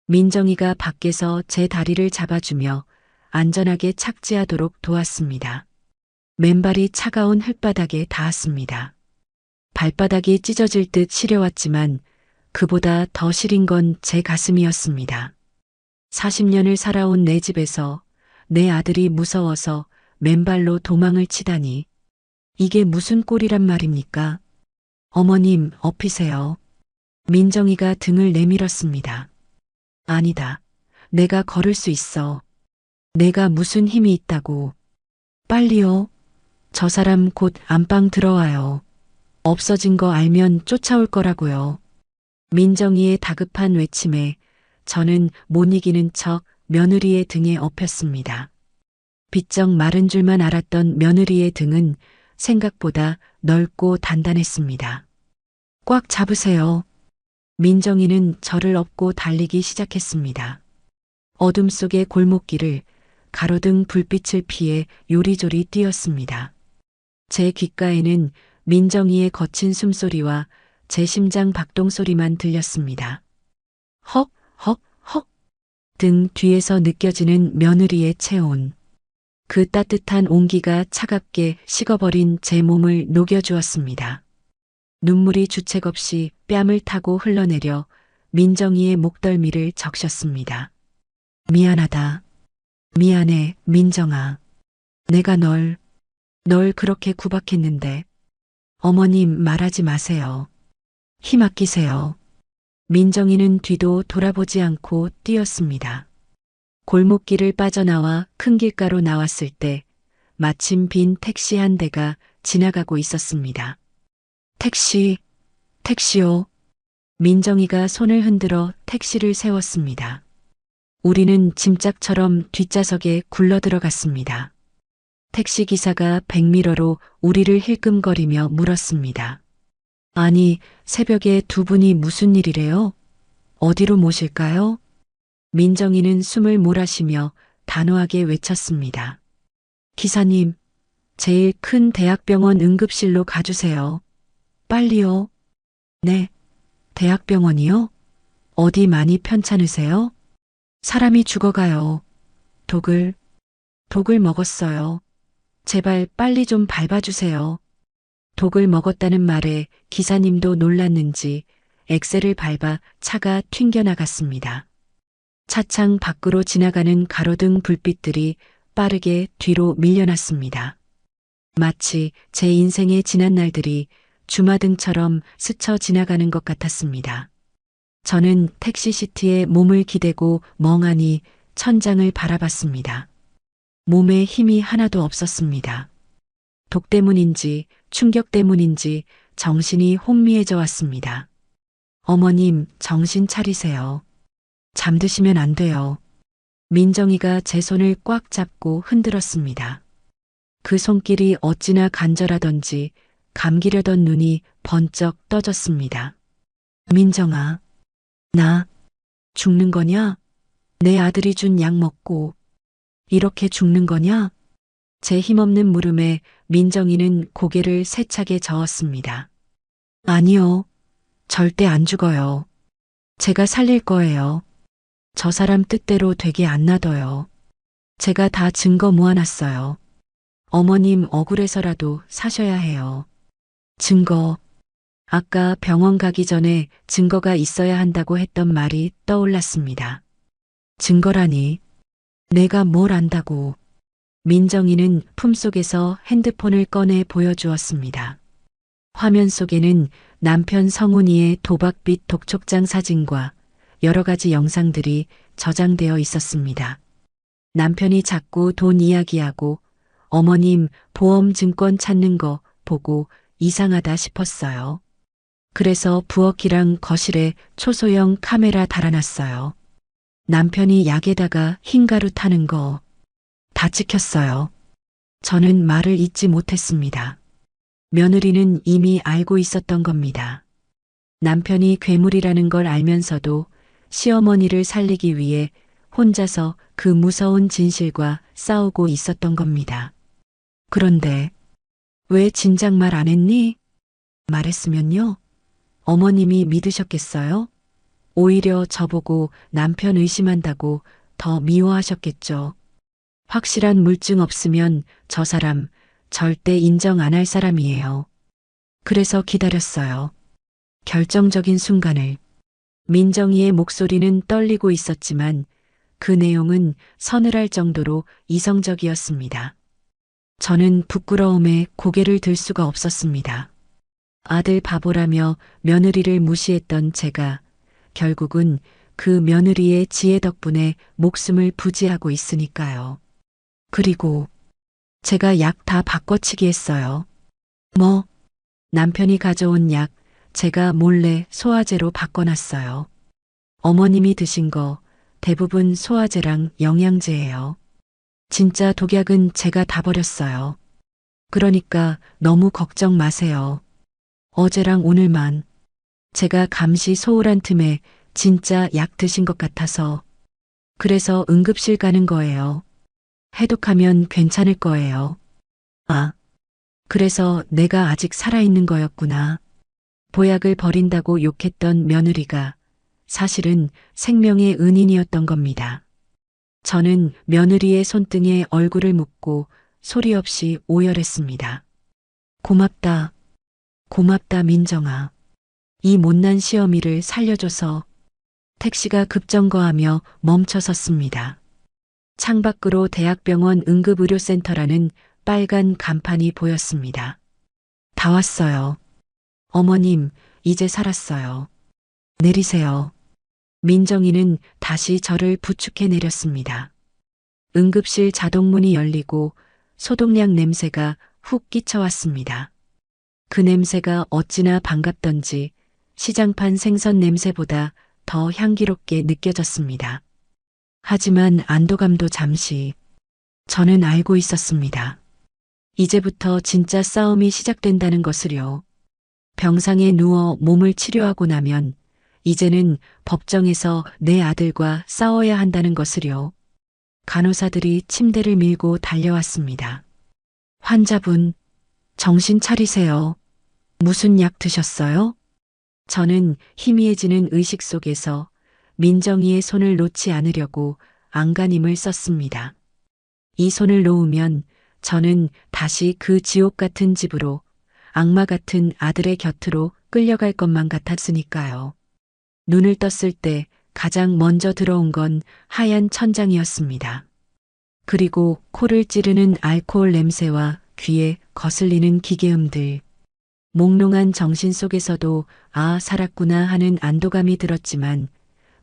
민정이가 밖에서 제 다리를 잡아주며 안전하게 착지하도록 도왔습니다. 맨발이 차가운 흙바닥에 닿았습니다. 발바닥이 찢어질 듯 시려왔지만 그보다 더 시린 건 제 가슴이었습니다. 40년을 살아온 내 집에서 내 아들이 무서워서 맨발로 도망을 치다니. 이게 무슨 꼴이란 말입니까? 어머님, 엎이세요. 민정이가 등을 내밀었습니다. 아니다. 내가 걸을 수 있어. 내가 무슨 힘이 있다고. 빨리요. 저 사람 곧 안방 들어와요. 없어진 거 알면 쫓아올 거라고요. 민정이의 다급한 외침에 저는 못 이기는 척 며느리의 등에 엎였습니다. 비쩍 마른 줄만 알았던 며느리의 등은 생각보다 넓고 단단했습니다. 꽉 잡으세요. 민정이는 저를 업고 달리기 시작했습니다. 어둠 속의 골목길을 가로등 불빛을 피해 요리조리 뛰었습니다. 제 귓가에는 민정이의 거친 숨소리와 제 심장 박동 소리만 들렸습니다. 헉, 헉, 헉. 등 뒤에서 느껴지는 며느리의 체온. 그 따뜻한 온기가 차갑게 식어버린 제 몸을 녹여주었습니다. 눈물이 주책 없이 뺨을 타고 흘러내려 민정이의 목덜미를 적셨습니다. 미안하다. 미안해, 민정아. 내가 널 그렇게 구박했는데. 어머님, 말하지 마세요. 힘 아끼세요. 민정이는 뒤도 돌아보지 않고 뛰었습니다. 골목길을 빠져나와 큰 길가로 나왔을 때 마침 빈 택시 한 대가 지나가고 있었습니다. 택시요. 민정이가 손을 흔들어 택시를 세웠습니다. 우리는 짐짝처럼 뒷좌석에 굴러 들어갔습니다. 택시 기사가 백미러로 우리를 힐끔거리며 물었습니다. 아니, 새벽에 두 분이 무슨 일이래요? 어디로 모실까요? 민정이는 숨을 몰아쉬며 단호하게 외쳤습니다. 기사님, 제일 큰 대학병원 응급실로 가주세요. 빨리요. 네, 대학병원이요? 어디 많이 편찮으세요? 사람이 죽어가요. 독을 먹었어요. 제발 빨리 좀 밟아주세요. 독을 먹었다는 말에 기사님도 놀랐는지 엑셀을 밟아 차가 튕겨나갔습니다. 차창 밖으로 지나가는 가로등 불빛들이 빠르게 뒤로 밀려났습니다. 마치 제 인생의 지난 날들이 주마등처럼 스쳐 지나가는 것 같았습니다. 저는 택시 시트에 몸을 기대고 멍하니 천장을 바라봤습니다. 몸에 힘이 하나도 없었습니다. 독 때문인지 충격 때문인지 정신이 혼미해져 왔습니다. 어머님, 정신 차리세요. 잠드시면 안 돼요. 민정이가 제 손을 꽉 잡고 흔들었습니다. 그 손길이 어찌나 간절하던지 감기려던 눈이 번쩍 떠졌습니다. 민정아, 나 죽는 거냐? 내 아들이 준 약 먹고 이렇게 죽는 거냐? 제 힘없는 물음에 민정이는 고개를 세차게 저었습니다. 아니요. 절대 안 죽어요. 제가 살릴 거예요. 저 사람 뜻대로 되게 안 놔둬요. 제가 다 증거 모아놨어요. 어머님 억울해서라도 사셔야 해요. 증거. 아까 병원 가기 전에 증거가 있어야 한다고 했던 말이 떠올랐습니다. 증거라니. 내가 뭘 안다고. 민정이는 품속에서 핸드폰을 꺼내 보여주었습니다. 화면 속에는 남편 성훈이의 도박빚 독촉장 사진과 여러 가지 영상들이 저장되어 있었습니다. 남편이 자꾸 돈 이야기하고 어머님 보험 증권 찾는 거 보고 이상하다 싶었어요. 그래서 부엌이랑 거실에 초소형 카메라 달아놨어요. 남편이 약에다가 흰가루 타는 거 다 찍혔어요. 저는 말을 잇지 못했습니다. 며느리는 이미 알고 있었던 겁니다. 남편이 괴물이라는 걸 알면서도 시어머니를 살리기 위해 혼자서 그 무서운 진실과 싸우고 있었던 겁니다. 그런데 왜 진작 말 안 했니? 말했으면요? 어머님이 믿으셨겠어요? 오히려 저보고 남편 의심한다고 더 미워하셨겠죠. 확실한 물증 없으면 저 사람 절대 인정 안 할 사람이에요. 그래서 기다렸어요. 결정적인 순간을. 민정이의 목소리는 떨리고 있었지만 그 내용은 서늘할 정도로 이성적이었습니다. 저는 부끄러움에 고개를 들 수가 없었습니다. 아들 바보라며 며느리를 무시했던 제가 결국은 그 며느리의 지혜 덕분에 목숨을 부지하고 있으니까요. 그리고 제가 약 다 바꿔치기 했어요. 뭐? 남편이 가져온 약 제가 몰래 소화제로 바꿔놨어요. 어머님이 드신 거 대부분 소화제랑 영양제예요. 진짜 독약은 제가 다 버렸어요. 그러니까 너무 걱정 마세요. 어제랑 오늘만 제가 감시 소홀한 틈에 진짜 약 드신 것 같아서 그래서 응급실 가는 거예요. 해독하면 괜찮을 거예요. 아, 그래서 내가 아직 살아있는 거였구나. 보약을 버린다고 욕했던 며느리가 사실은 생명의 은인이었던 겁니다. 저는 며느리의 손등에 얼굴을 묻고 소리 없이 오열했습니다. 고맙다. 고맙다, 민정아. 이 못난 시어미를 살려줘서. 택시가 급정거하며 멈춰섰습니다. 창밖으로 대학병원 응급의료센터라는 빨간 간판이 보였습니다. 다 왔어요. 어머님, 이제 살았어요. 내리세요. 민정이는 다시 저를 부축해 내렸습니다. 응급실 자동문이 열리고 소독약 냄새가 훅 끼쳐왔습니다. 그 냄새가 어찌나 반갑던지 시장판 생선 냄새보다 더 향기롭게 느껴졌습니다. 하지만 안도감도 잠시. 저는 알고 있었습니다. 이제부터 진짜 싸움이 시작된다는 것을요. 병상에 누워 몸을 치료하고 나면 이제는 법정에서 내 아들과 싸워야 한다는 것을요. 간호사들이 침대를 밀고 달려왔습니다. 환자분, 정신 차리세요. 무슨 약 드셨어요? 저는 희미해지는 의식 속에서 민정이의 손을 놓지 않으려고 안간힘을 썼습니다. 이 손을 놓으면 저는 다시 그 지옥 같은 집으로, 악마 같은 아들의 곁으로 끌려갈 것만 같았으니까요. 눈을 떴을 때 가장 먼저 들어온 건 하얀 천장이었습니다. 그리고 코를 찌르는 알코올 냄새와 귀에 거슬리는 기계음들. 몽롱한 정신 속에서도 아, 살았구나 하는 안도감이 들었지만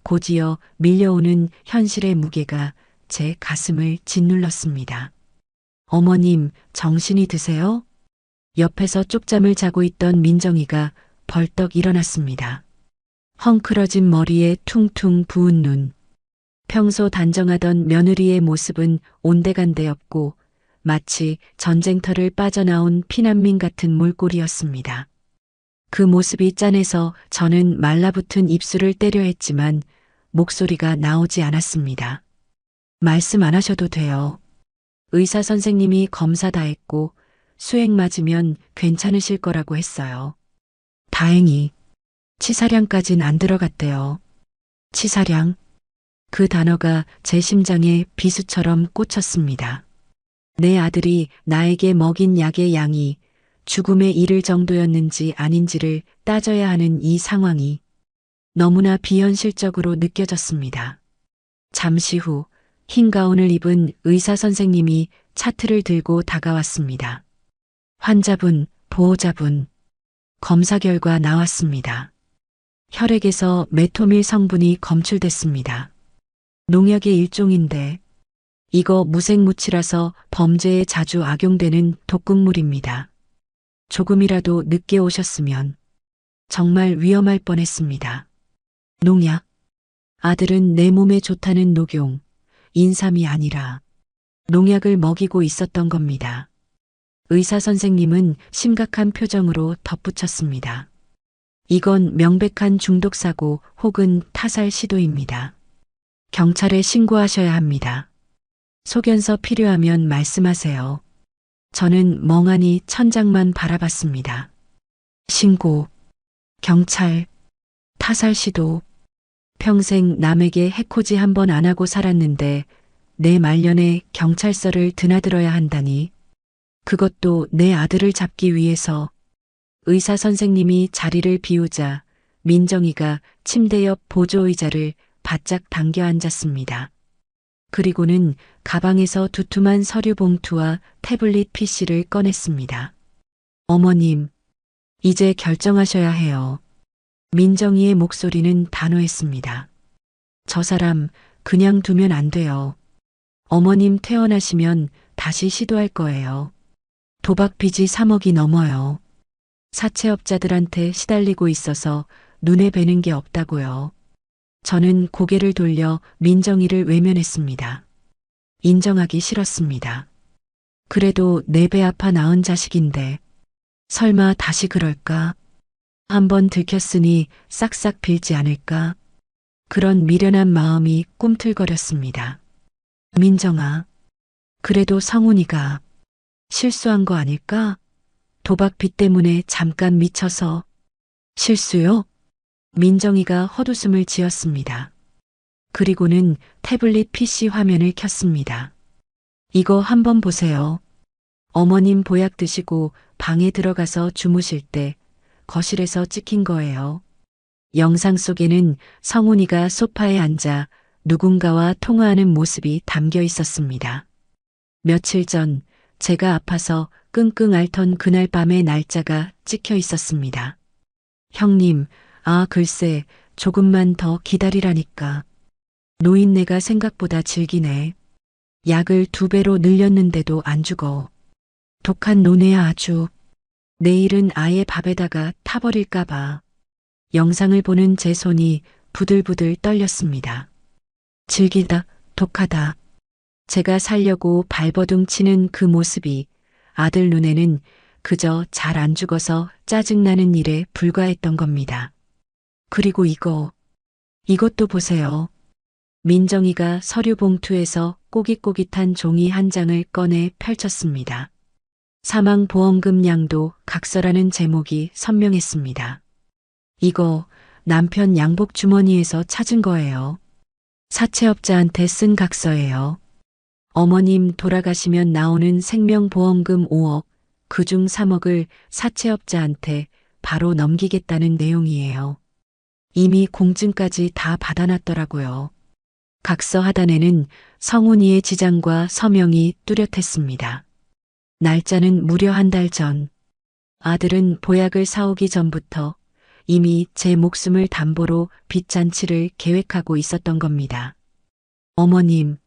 곧이어 밀려오는 현실의 무게가 제 가슴을 짓눌렀습니다. 어머님, 정신이 드세요? 옆에서 쪽잠을 자고 있던 민정이가 벌떡 일어났습니다. 헝클어진 머리에 퉁퉁 부은 눈. 평소 단정하던 며느리의 모습은 온데간데였고 마치 전쟁터를 빠져나온 피난민 같은 몰골이었습니다. 그 모습이 짠해서 저는 말라붙은 입술을 때려 했지만 목소리가 나오지 않았습니다. 말씀 안 하셔도 돼요. 의사 선생님이 검사 다 했고 수액 맞으면 괜찮으실 거라고 했어요. 다행히 치사량까진 안 들어갔대요. 치사량? 그 단어가 제 심장에 비수처럼 꽂혔습니다. 내 아들이 나에게 먹인 약의 양이 죽음에 이를 정도였는지 아닌지를 따져야 하는 이 상황이 너무나 비현실적으로 느껴졌습니다. 잠시 후 흰 가운을 입은 의사 선생님이 차트를 들고 다가왔습니다. 환자분, 보호자분, 검사 결과 나왔습니다. 혈액에서 메토밀 성분이 검출됐습니다. 농약의 일종인데 이거 무색무취라서 범죄에 자주 악용되는 독극물입니다. 조금이라도 늦게 오셨으면 정말 위험할 뻔했습니다. 농약. 아들은 내 몸에 좋다는 녹용, 인삼이 아니라 농약을 먹이고 있었던 겁니다. 의사 선생님은 심각한 표정으로 덧붙였습니다. 이건 명백한 중독사고 혹은 타살 시도입니다. 경찰에 신고하셔야 합니다. 소견서 필요하면 말씀하세요. 저는 멍하니 천장만 바라봤습니다. 신고, 경찰, 타살 시도. 평생 남에게 해코지 한 번 안 하고 살았는데 내 말년에 경찰서를 드나들어야 한다니. 그것도 내 아들을 잡기 위해서. 의사 선생님이 자리를 비우자 민정이가 침대 옆 보조의자를 바짝 당겨 앉았습니다. 그리고는 가방에서 두툼한 서류 봉투와 태블릿 PC를 꺼냈습니다. 어머님, 이제 결정하셔야 해요. 민정이의 목소리는 단호했습니다. 저 사람 그냥 두면 안 돼요. 어머님 퇴원하시면 다시 시도할 거예요. 도박 빚이 3억이 넘어요. 사채업자들한테 시달리고 있어서 눈에 뵈는 게 없다고요. 저는 고개를 돌려 민정이를 외면했습니다. 인정하기 싫었습니다. 그래도 내 배 아파 낳은 자식인데 설마 다시 그럴까? 한번 들켰으니 싹싹 빌지 않을까? 그런 미련한 마음이 꿈틀거렸습니다. 민정아, 그래도 성훈이가 실수한 거 아닐까? 도박 빚 때문에 잠깐 미쳐서. 실수요? 민정이가 헛웃음을 지었습니다. 그리고는 태블릿 PC 화면을 켰습니다. 이거 한번 보세요. 어머님 보약 드시고 방에 들어가서 주무실 때 거실에서 찍힌 거예요. 영상 속에는 성훈이가 소파에 앉아 누군가와 통화하는 모습이 담겨 있었습니다. 며칠 전 제가 아파서 끙끙 앓던 그날 밤의 날짜가 찍혀 있었습니다. 형님, 아 글쎄 조금만 더 기다리라니까. 노인네가 생각보다 질기네. 약을 2배로 늘렸는데도 안 죽어. 독한 노네야 아주. 내일은 아예 밥에다가 타버릴까 봐. 영상을 보는 제 손이 부들부들 떨렸습니다. 질기다, 독하다. 제가 살려고 발버둥 치는 그 모습이 아들 눈에는 그저 잘 안 죽어서 짜증나는 일에 불과했던 겁니다. 그리고 이것도 보세요. 민정이가 서류 봉투에서 꼬깃꼬깃한 종이 한 장을 꺼내 펼쳤습니다. 사망보험금량도 각서라는 제목이 선명했습니다. 이거 남편 양복 주머니에서 찾은 거예요. 사채업자한테 쓴 각서예요. 어머님 돌아가시면 나오는 생명보험금 5억, 그중 3억을 사채업자한테 바로 넘기겠다는 내용이에요. 이미 공증까지 다 받아놨더라고요. 각서 하단에는 성훈이의 지장과 서명이 뚜렷했습니다. 날짜는 무려 한 달 전. 아들은 보약을 사오기 전부터 이미 제 목숨을 담보로 빚잔치를 계획하고 있었던 겁니다. 어머님,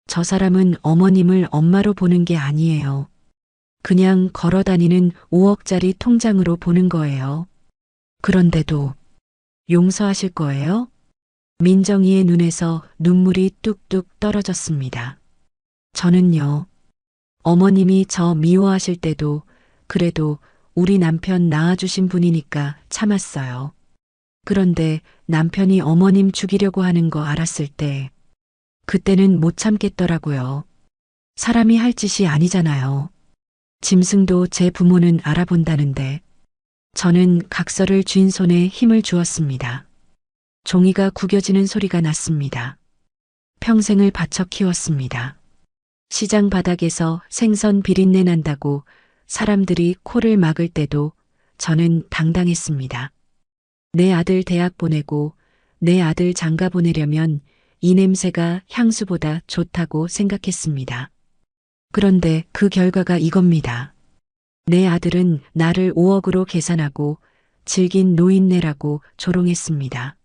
저 사람은 어머님을 엄마로 보는 게 아니에요. 그냥 걸어다니는 5억짜리 통장으로 보는 거예요. 그런데도 용서하실 거예요? 민정이의 눈에서 눈물이 뚝뚝 떨어졌습니다. 저는요, 어머님이 저 미워하실 때도 그래도 우리 남편 낳아주신 분이니까 참았어요. 그런데 남편이 어머님 죽이려고 하는 거 알았을 때, 그때는 못 참겠더라고요. 사람이 할 짓이 아니잖아요. 짐승도 제 부모는 알아본다는데, 저는 각서를 쥔 손에 힘을 주었습니다. 종이가 구겨지는 소리가 났습니다. 평생을 바쳐 키웠습니다. 시장 바닥에서 생선 비린내 난다고 사람들이 코를 막을 때도 저는 당당했습니다. 내 아들 대학 보내고 내 아들 장가 보내려면 이 냄새가 향수보다 좋다고 생각했습니다. 그런데 그 결과가 이겁니다. 내 아들은 나를 5억으로 계산하고 질긴 노인네라고 조롱했습니다.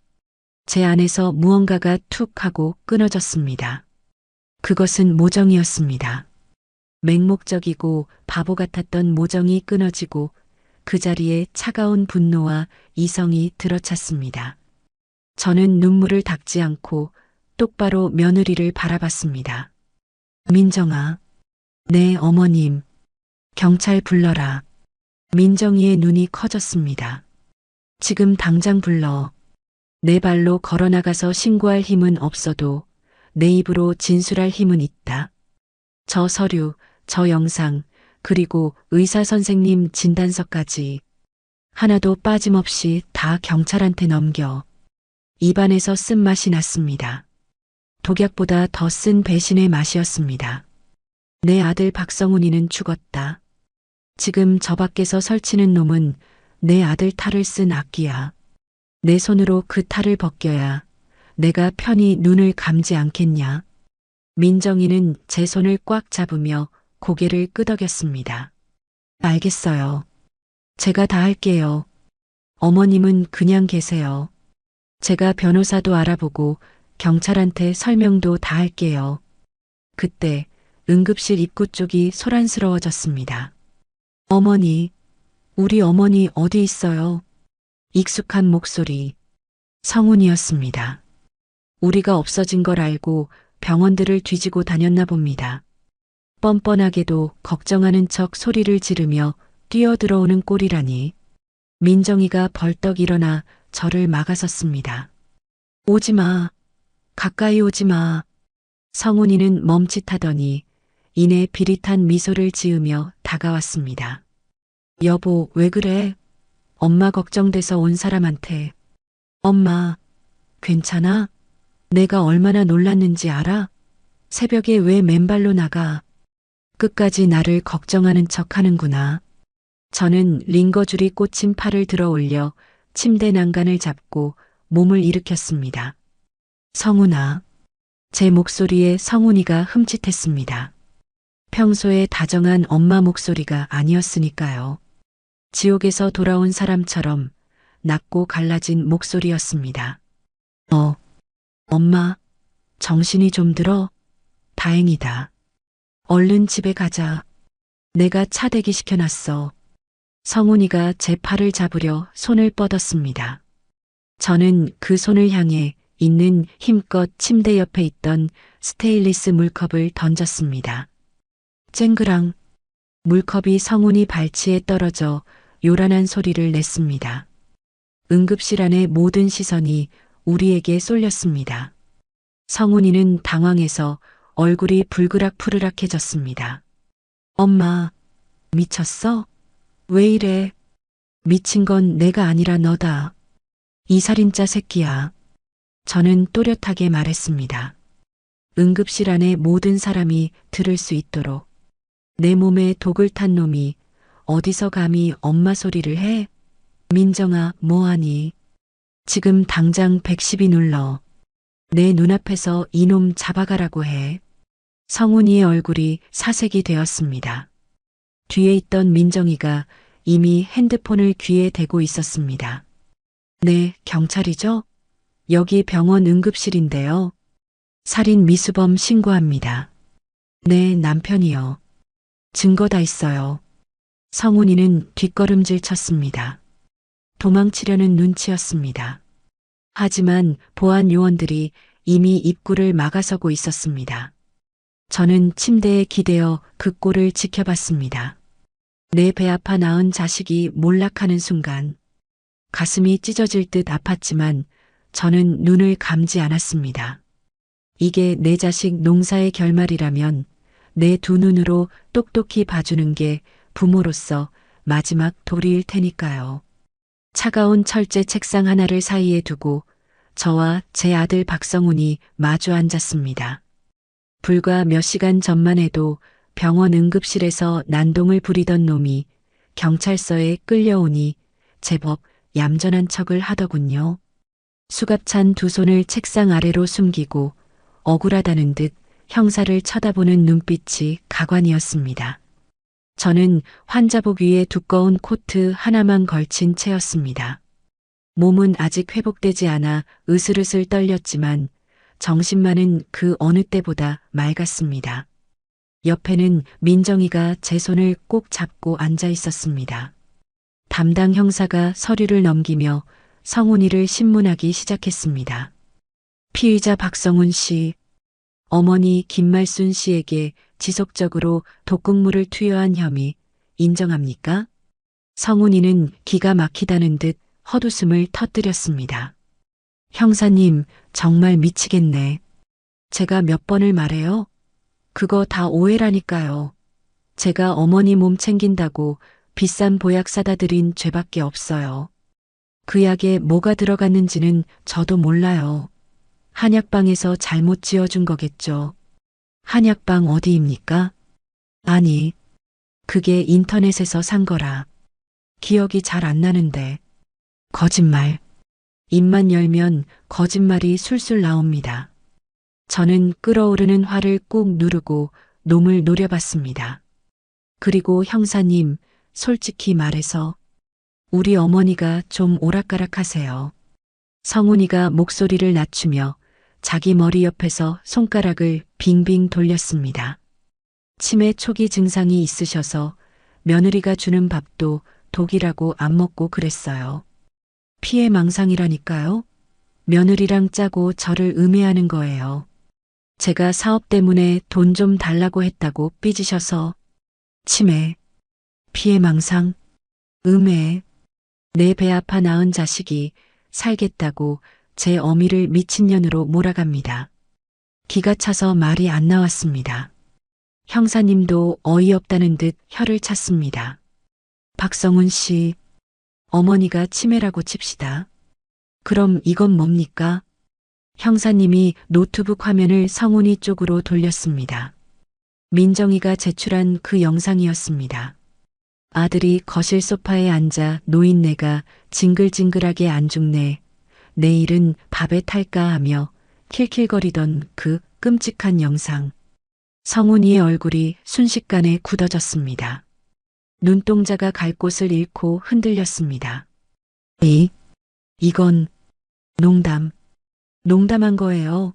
제 안에서 무언가가 툭 하고 끊어졌습니다. 그것은 모정이었습니다. 맹목적이고 바보 같았던 모정이 끊어지고 그 자리에 차가운 분노와 이성이 들어찼습니다. 저는 눈물을 닦지 않고 똑바로 며느리를 바라봤습니다. 민정아, 네 어머님, 경찰 불러라. 민정이의 눈이 커졌습니다. 지금 당장 불러. 내 발로 걸어나가서 신고할 힘은 없어도 내 입으로 진술할 힘은 있다. 저 서류, 저 영상, 그리고 의사 선생님 진단서까지 하나도 빠짐없이 다 경찰한테 넘겨. 입안에서 쓴맛이 났습니다. 독약보다 더 쓴 배신의 맛이었습니다. 내 아들 박성훈이는 죽었다. 지금 저 밖에서 설치는 놈은 내 아들 탈을 쓴 악기야. 내 손으로 그 탈을 벗겨야 내가 편히 눈을 감지 않겠냐. 민정이는 제 손을 꽉 잡으며 고개를 끄덕였습니다. 알겠어요. 제가 다 할게요. 어머님은 그냥 계세요. 제가 변호사도 알아보고 경찰한테 설명도 다 할게요. 그때 응급실 입구 쪽이 소란스러워졌습니다. 어머니, 우리 어머니 어디 있어요? 익숙한 목소리, 성훈이었습니다. 우리가 없어진 걸 알고 병원들을 뒤지고 다녔나 봅니다. 뻔뻔하게도 걱정하는 척 소리를 지르며 뛰어들어오는 꼴이라니. 민정이가 벌떡 일어나 저를 막아섰습니다. 오지 마. 가까이 오지 마. 성훈이는 멈칫하더니 이내 비릿한 미소를 지으며 다가왔습니다. 여보, 왜 그래? 엄마 걱정돼서 온 사람한테. 엄마, 괜찮아? 내가 얼마나 놀랐는지 알아? 새벽에 왜 맨발로 나가? 끝까지 나를 걱정하는 척 하는구나. 저는 링거줄이 꽂힌 팔을 들어 올려 침대 난간을 잡고 몸을 일으켰습니다. 성훈아. 제 목소리에 성훈이가 흠칫했습니다. 평소에 다정한 엄마 목소리가 아니었으니까요. 지옥에서 돌아온 사람처럼 낮고 갈라진 목소리였습니다. 엄마, 정신이 좀 들어? 다행이다. 얼른 집에 가자. 내가 차 대기 시켜놨어. 성훈이가 제 팔을 잡으려 손을 뻗었습니다. 저는 그 손을 향해 있는 힘껏 침대 옆에 있던 스테인리스 물컵을 던졌습니다. 쨍그랑 물컵이 성훈이 발치에 떨어져 요란한 소리를 냈습니다. 응급실 안의 모든 시선이 우리에게 쏠렸습니다. 성훈이는 당황해서 얼굴이 불그락푸르락해졌습니다. 엄마, 미쳤어? 왜 이래? 미친 건 내가 아니라 너다. 이 살인자 새끼야. 저는 또렷하게 말했습니다. 응급실 안의 모든 사람이 들을 수 있도록. 내 몸에 독을 탄 놈이 어디서 감히 엄마 소리를 해? 민정아, 뭐하니? 지금 당장 110이 눌러. 내 눈앞에서 이놈 잡아가라고 해. 성훈이의 얼굴이 사색이 되었습니다. 뒤에 있던 민정이가 이미 핸드폰을 귀에 대고 있었습니다. 네, 경찰이죠? 여기 병원 응급실인데요. 살인 미수범 신고합니다. 네, 남편이요. 증거 다 있어요. 성훈이는 뒷걸음질 쳤습니다. 도망치려는 눈치였습니다. 하지만 보안 요원들이 이미 입구를 막아서고 있었습니다. 저는 침대에 기대어 그 꼴을 지켜봤습니다. 내 배 아파 낳은 자식이 몰락하는 순간 가슴이 찢어질 듯 아팠지만 저는 눈을 감지 않았습니다. 이게 내 자식 농사의 결말이라면 내 두 눈으로 똑똑히 봐주는 게 부모로서 마지막 도리일 테니까요. 차가운 철제 책상 하나를 사이에 두고 저와 제 아들 박성훈이 마주 앉았습니다. 불과 몇 시간 전만 해도 병원 응급실에서 난동을 부리던 놈이 경찰서에 끌려오니 제법 얌전한 척을 하더군요. 수갑찬 두 손을 책상 아래로 숨기고 억울하다는 듯 형사를 쳐다보는 눈빛이 가관이었습니다. 저는 환자복 위에 두꺼운 코트 하나만 걸친 채였습니다. 몸은 아직 회복되지 않아 으슬으슬 떨렸지만 정신만은 그 어느 때보다 맑았습니다. 옆에는 민정이가 제 손을 꼭 잡고 앉아 있었습니다. 담당 형사가 서류를 넘기며 성훈이를 신문하기 시작했습니다. 피의자 박성훈 씨, 어머니 김말순 씨에게 지속적으로 독극물을 투여한 혐의 인정합니까? 성훈이는 기가 막히다는 듯 헛웃음을 터뜨렸습니다. 형사님, 정말 미치겠네. 제가 몇 번을 말해요? 그거 다 오해라니까요. 제가 어머니 몸 챙긴다고 비싼 보약 사다 드린 죄밖에 없어요. 그 약에 뭐가 들어갔는지는 저도 몰라요. 한약방에서 잘못 지어준 거겠죠. 한약방 어디입니까? 아니, 그게 인터넷에서 산 거라. 기억이 잘 안 나는데. 거짓말. 입만 열면 거짓말이 술술 나옵니다. 저는 끓어오르는 화를 꾹 누르고 놈을 노려봤습니다. 그리고 형사님, 솔직히 말해서 우리 어머니가 좀 오락가락하세요. 성훈이가 목소리를 낮추며 자기 머리 옆에서 손가락을 빙빙 돌렸습니다. 치매 초기 증상이 있으셔서 며느리가 주는 밥도 독이라고 안 먹고 그랬어요. 피해망상이라니까요. 며느리랑 짜고 저를 음해하는 거예요. 제가 사업 때문에 돈 좀 달라고 했다고 삐지셔서 치매, 피해망상, 음해, 내 배 아파 낳은 자식이 살겠다고 제 어미를 미친년으로 몰아갑니다. 기가 차서 말이 안 나왔습니다. 형사님도 어이없다는 듯 혀를 찼습니다. 박성훈 씨, 어머니가 치매라고 칩시다. 그럼 이건 뭡니까? 형사님이 노트북 화면을 성훈이 쪽으로 돌렸습니다. 민정이가 제출한 그 영상이었습니다. 아들이 거실 소파에 앉아 노인네가 징글징글하게 안 죽네. 내일은 밥에 탈까 하며 킬킬거리던 그 끔찍한 영상. 성훈이의 얼굴이 순식간에 굳어졌습니다. 눈동자가 갈 곳을 잃고 흔들렸습니다. 이건 농담한 거예요.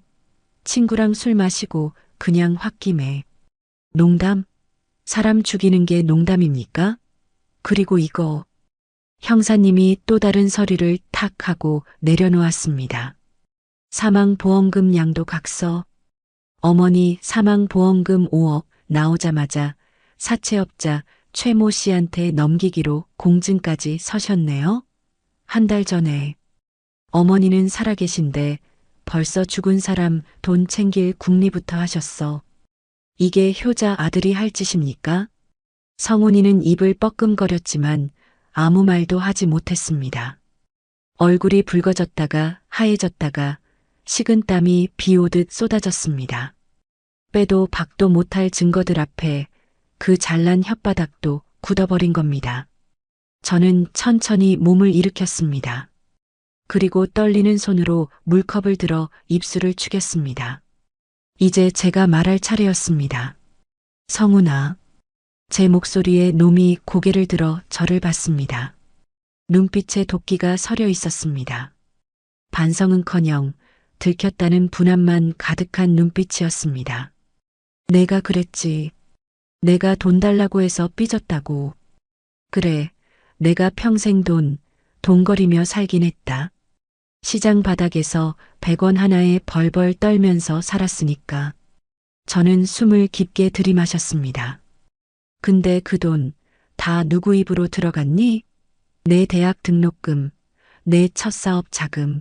친구랑 술 마시고 그냥 홧김에. 농담? 사람 죽이는 게 농담입니까? 그리고 이거. 형사님이 또 다른 서류를 탁 하고 내려놓았습니다. 사망보험금 양도 각서. 어머니 사망보험금 5억 나오자마자 사채업자 최모 씨한테 넘기기로 공증까지 서셨네요. 한 달 전에. 어머니는 살아계신데 벌써 죽은 사람 돈 챙길 궁리부터 하셨어. 이게 효자 아들이 할 짓입니까? 성훈이는 입을 뻐끔거렸지만 아무 말도 하지 못했습니다. 얼굴이 붉어졌다가 하얘졌다가 식은땀이 비 오듯 쏟아졌습니다. 빼도 박도 못할 증거들 앞에 그 잘난 혓바닥도 굳어버린 겁니다. 저는 천천히 몸을 일으켰습니다. 그리고 떨리는 손으로 물컵을 들어 입술을 죽였습니다. 이제 제가 말할 차례였습니다. 성훈아. 제 목소리에 놈이 고개를 들어 저를 봤습니다. 눈빛에 도끼가 서려 있었습니다. 반성은커녕 들켰다는 분함만 가득한 눈빛이었습니다. 내가 그랬지. 내가 돈 달라고 해서 삐졌다고. 그래, 내가 평생 돈거리며 살긴 했다. 시장 바닥에서 100원 하나에 벌벌 떨면서 살았으니까. 저는 숨을 깊게 들이마셨습니다. 근데 그 돈 다 누구 입으로 들어갔니? 내 대학 등록금, 내 첫 사업 자금.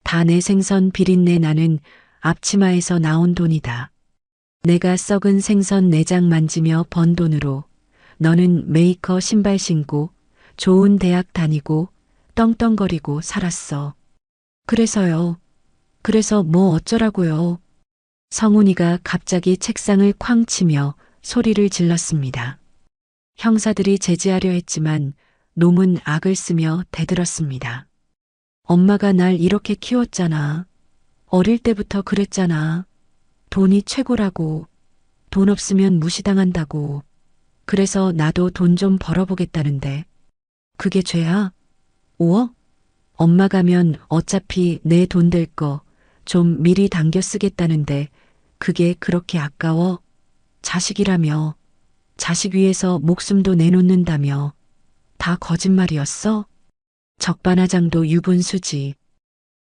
다 내 생선 비린내 나는 앞치마에서 나온 돈이다. 내가 썩은 생선 내장 만지며 번 돈으로 너는 메이커 신발 신고 좋은 대학 다니고 떵떵거리고 살았어. 그래서요. 그래서 뭐 어쩌라고요. 성훈이가 갑자기 책상을 쾅 치며 소리를 질렀습니다. 형사들이 제지하려 했지만 놈은 악을 쓰며 대들었습니다. 엄마가 날 이렇게 키웠잖아. 어릴 때부터 그랬잖아. 돈이 최고라고. 돈 없으면 무시당한다고. 그래서 나도 돈 좀 벌어보겠다는데. 그게 죄야? 5억? 엄마 가면 어차피 내 돈 될 거 좀 미리 당겨 쓰겠다는데 그게 그렇게 아까워? 자식이라며. 자식 위해서 목숨도 내놓는다며. 다 거짓말이었어? 적반하장도 유분수지.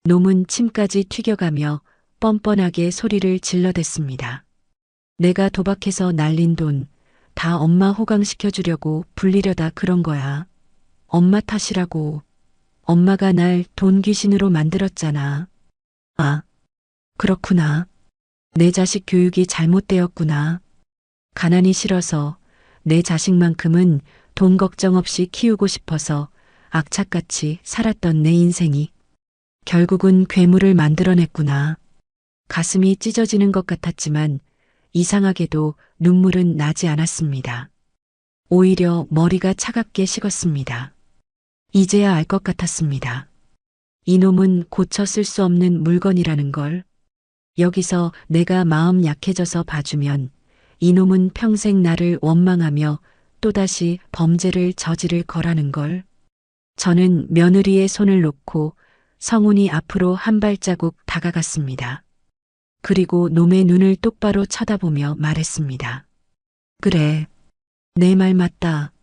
놈은 침까지 튀겨가며 뻔뻔하게 소리를 질러댔습니다. 내가 도박해서 날린 돈 다 엄마 호강시켜주려고 불리려다 그런 거야. 엄마 탓이라고. 엄마가 날 돈 귀신으로 만들었잖아. 아, 그렇구나. 내 자식 교육이 잘못되었구나. 가난이 싫어서 내 자식만큼은 돈 걱정 없이 키우고 싶어서 악착같이 살았던 내 인생이 결국은 괴물을 만들어냈구나. 가슴이 찢어지는 것 같았지만 이상하게도 눈물은 나지 않았습니다. 오히려 머리가 차갑게 식었습니다. 이제야 알 것 같았습니다. 이놈은 고쳐 쓸 수 없는 물건이라는 걸. 여기서 내가 마음 약해져서 봐주면 이놈은 평생 나를 원망하며 또다시 범죄를 저지를 거라는 걸. 저는 며느리의 손을 놓고 성훈이 앞으로 한 발자국 다가갔습니다. 그리고 놈의 눈을 똑바로 쳐다보며 말했습니다. 그래, 내 말 맞다.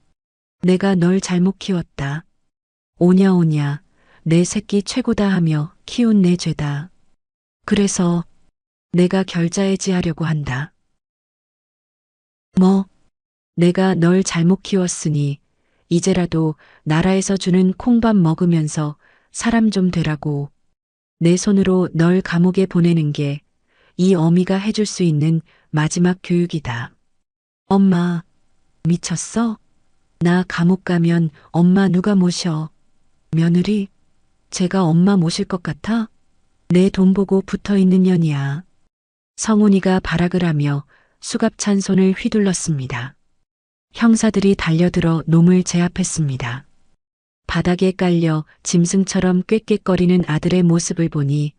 내가 널 잘못 키웠다. 오냐오냐, 내 새끼 최고다 하며 키운 내 죄다. 그래서 내가 결자해지하려고 한다. 뭐, 내가 널 잘못 키웠으니 이제라도 나라에서 주는 콩밥 먹으면서 사람 좀 되라고. 내 손으로 널 감옥에 보내는 게 이 어미가 해줄 수 있는 마지막 교육이다. 엄마, 미쳤어? 나 감옥 가면 엄마 누가 모셔? 며느리? 제가 엄마 모실 것 같아? 내 돈 보고 붙어 있는 년이야. 성훈이가 발악을 하며 수갑찬 손을 휘둘렀습니다. 형사들이 달려들어 놈을 제압했습니다. 바닥에 깔려 짐승처럼 꾀꾀거리는 아들의 모습을 보니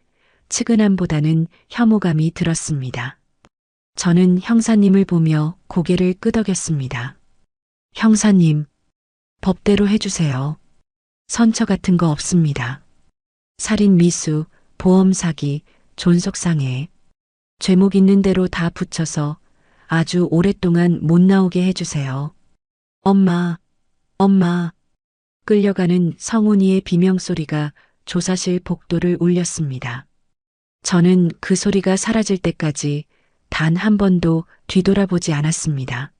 측은함보다는 혐오감이 들었습니다. 저는 형사님을 보며 고개를 끄덕였습니다. 형사님, 법대로 해주세요. 선처 같은 거 없습니다. 살인 미수, 보험 사기, 존속상해. 죄목 있는 대로 다 붙여서 아주 오랫동안 못 나오게 해주세요. 엄마, 엄마. 끌려가는 성훈이의 비명소리가 조사실 복도를 울렸습니다. 저는 그 소리가 사라질 때까지 단 한 번도 뒤돌아보지 않았습니다.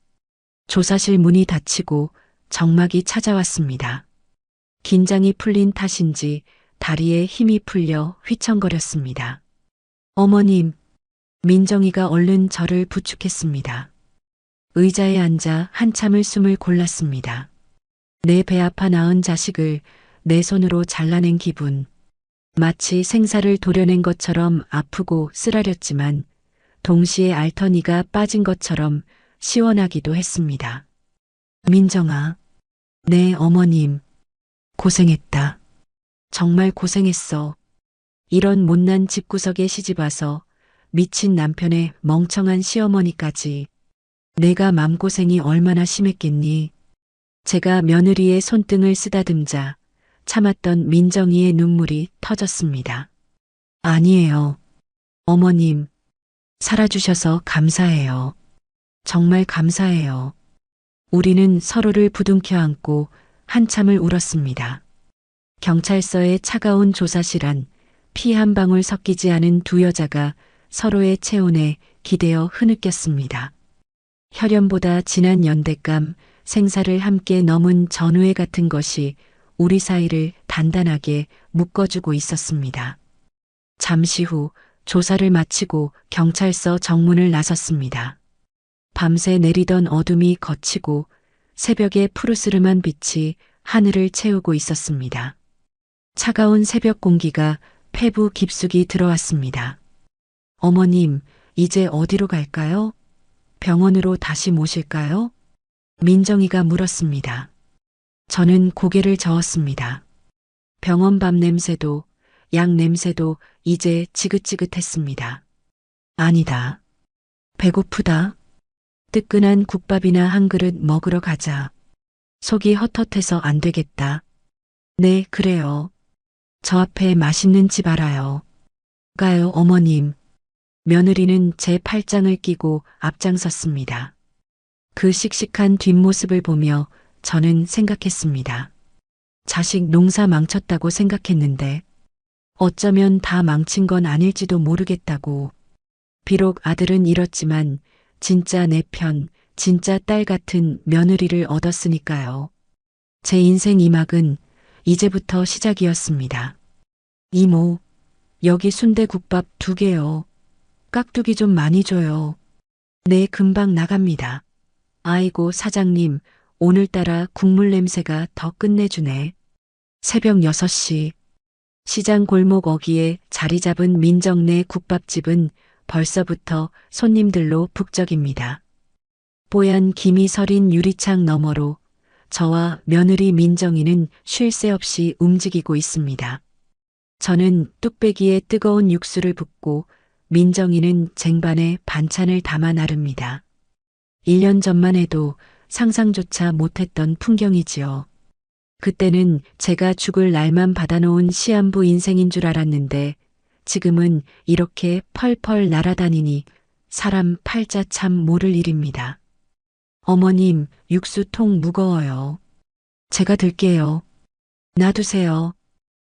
조사실 문이 닫히고 정막이 찾아왔습니다. 긴장이 풀린 탓인지 다리에 힘이 풀려 휘청거렸습니다. 어머님, 민정이가 얼른 저를 부축했습니다. 의자에 앉아 한참을 숨을 골랐습니다. 내 배 아파 낳은 자식을 내 손으로 잘라낸 기분. 마치 생사를 도려낸 것처럼 아프고 쓰라렸지만 동시에 알터니가 빠진 것처럼 시원하기도 했습니다. 민정아, 네, 어머님. 고생했다. 정말 고생했어. 이런 못난 집구석에 시집와서 미친 남편의 멍청한 시어머니까지. 내가 맘고생이 얼마나 심했겠니? 제가 며느리의 손등을 쓰다듬자 참았던 민정이의 눈물이 터졌습니다. 아니에요. 어머님, 살아주셔서 감사해요. 정말 감사해요. 우리는 서로를 부둥켜 안고 한참을 울었습니다. 경찰서의 차가운 조사실안 피 한 방울 섞이지 않은 두 여자가 서로의 체온에 기대어 흐느꼈습니다. 혈연보다 진한 연대감, 생사를 함께 넘은 전우애 같은 것이 우리 사이를 단단하게 묶어주고 있었습니다. 잠시 후 조사를 마치고 경찰서 정문을 나섰습니다. 밤새 내리던 어둠이 걷히고 새벽의 푸르스름한 빛이 하늘을 채우고 있었습니다. 차가운 새벽 공기가 폐부 깊숙이 들어왔습니다. 어머님, 이제 어디로 갈까요? 병원으로 다시 모실까요? 민정이가 물었습니다. 저는 고개를 저었습니다. 병원 밥 냄새도 약 냄새도 이제 지긋지긋했습니다. 아니다. 배고프다. 뜨끈한 국밥이나 한 그릇 먹으러 가자. 속이 헛헛해서 안 되겠다. 네, 그래요. 저 앞에 맛있는 집 알아요. 가요, 어머님. 며느리는 제 팔짱을 끼고 앞장섰습니다. 그 씩씩한 뒷모습을 보며 저는 생각했습니다. 자식 농사 망쳤다고 생각했는데 어쩌면 다 망친 건 아닐지도 모르겠다고. 비록 아들은 잃었지만 진짜 내 편, 진짜 딸 같은 며느리를 얻었으니까요. 제 인생 이막은 이제부터 시작이었습니다. 이모, 여기 순대국밥 2개요. 깍두기 좀 많이 줘요. 네, 금방 나갑니다. 아이고, 사장님, 오늘따라 국물 냄새가 더 끝내주네. 새벽 6시. 시장 골목 어귀에 자리 잡은 민정네 국밥집은 벌써부터 손님들로 북적입니다. 뽀얀 김이 서린 유리창 너머로 저와 며느리 민정이는 쉴 새 없이 움직이고 있습니다. 저는 뚝배기에 뜨거운 육수를 붓고 민정이는 쟁반에 반찬을 담아 나릅니다. 1년 전만 해도 상상조차 못했던 풍경이지요. 그때는 제가 죽을 날만 받아놓은 시한부 인생인 줄 알았는데 지금은 이렇게 펄펄 날아다니니 사람 팔자 참 모를 일입니다. 어머님, 육수통 무거워요. 제가 들게요. 놔두세요.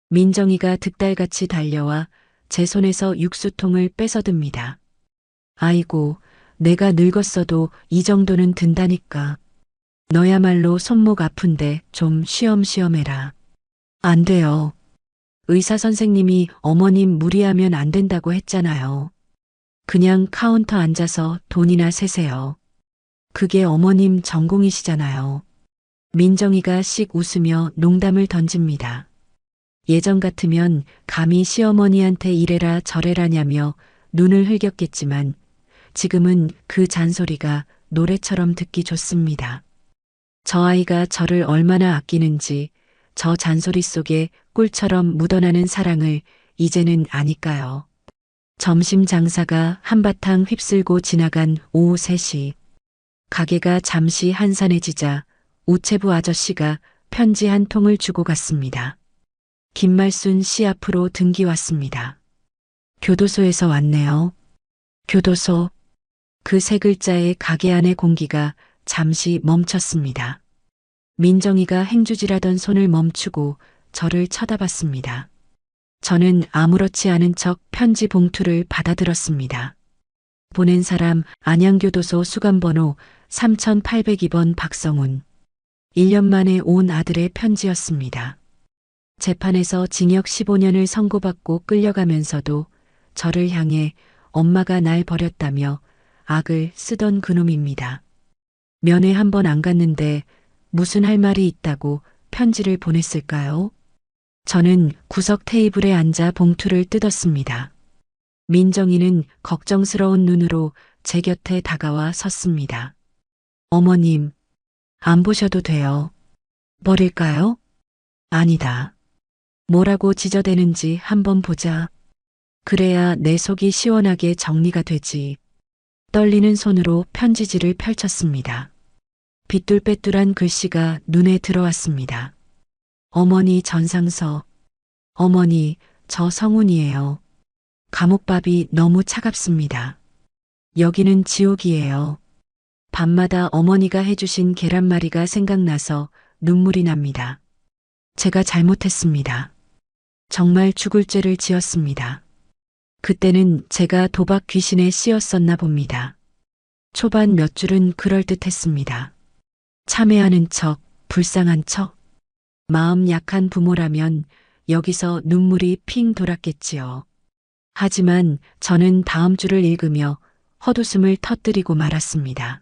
민정이가 득달같이 달려와 제 손에서 육수통을 뺏어듭니다. 아이고, 내가 늙었어도 이 정도는 든다니까. 너야말로 손목 아픈데 좀 쉬엄쉬엄 해라. 안 돼요. 의사 선생님이 어머님 무리하면 안 된다고 했잖아요. 그냥 카운터 앉아서 돈이나 세세요. 그게 어머님 전공이시잖아요. 민정이가 씩 웃으며 농담을 던집니다. 예전 같으면 감히 시어머니한테 이래라 저래라냐며 눈을 흘겼겠지만 지금은 그 잔소리가 노래처럼 듣기 좋습니다. 저 아이가 저를 얼마나 아끼는지 저 잔소리 속에 꿀처럼 묻어나는 사랑을 이제는 아니까요. 점심 장사가 한바탕 휩쓸고 지나간 오후 3시. 가게가 잠시 한산해지자 우체부 아저씨가 편지 한 통을 주고 갔습니다. 김말순 씨 앞으로 등기 왔습니다. 교도소에서 왔네요. 교도소. 그 세 글자의 가게 안의 공기가 잠시 멈췄습니다. 민정이가 행주질하던 손을 멈추고 저를 쳐다봤습니다. 저는 아무렇지 않은 척 편지 봉투를 받아들었습니다. 보낸 사람 안양교도소 수감번호 3802번 박성훈. 1년 만에 온 아들의 편지였습니다. 재판에서 징역 15년을 선고받고 끌려가면서도 저를 향해 엄마가 날 버렸다며 악을 쓰던 그놈입니다. 면회 한 번 안 갔는데 무슨 할 말이 있다고 편지를 보냈을까요? 저는 구석 테이블에 앉아 봉투를 뜯었습니다. 민정이는 걱정스러운 눈으로 제 곁에 다가와 섰습니다. 어머님, 안 보셔도 돼요. 버릴까요? 아니다. 뭐라고 지저대는지 한번 보자. 그래야 내 속이 시원하게 정리가 되지. 떨리는 손으로 편지지를 펼쳤습니다. 삐뚤빼뚤한 글씨가 눈에 들어왔습니다. 어머니 전상서. 어머니, 저 성훈이에요. 감옥밥이 너무 차갑습니다. 여기는 지옥이에요. 밤마다 어머니가 해주신 계란말이가 생각나서 눈물이 납니다. 제가 잘못했습니다. 정말 죽을 죄를 지었습니다. 그때는 제가 도박 귀신에 씌었었나 봅니다. 초반 몇 줄은 그럴듯했습니다. 참회하는 척, 불쌍한 척. 마음 약한 부모라면 여기서 눈물이 핑 돌았겠지요. 하지만 저는 다음 줄을 읽으며 헛웃음을 터뜨리고 말았습니다.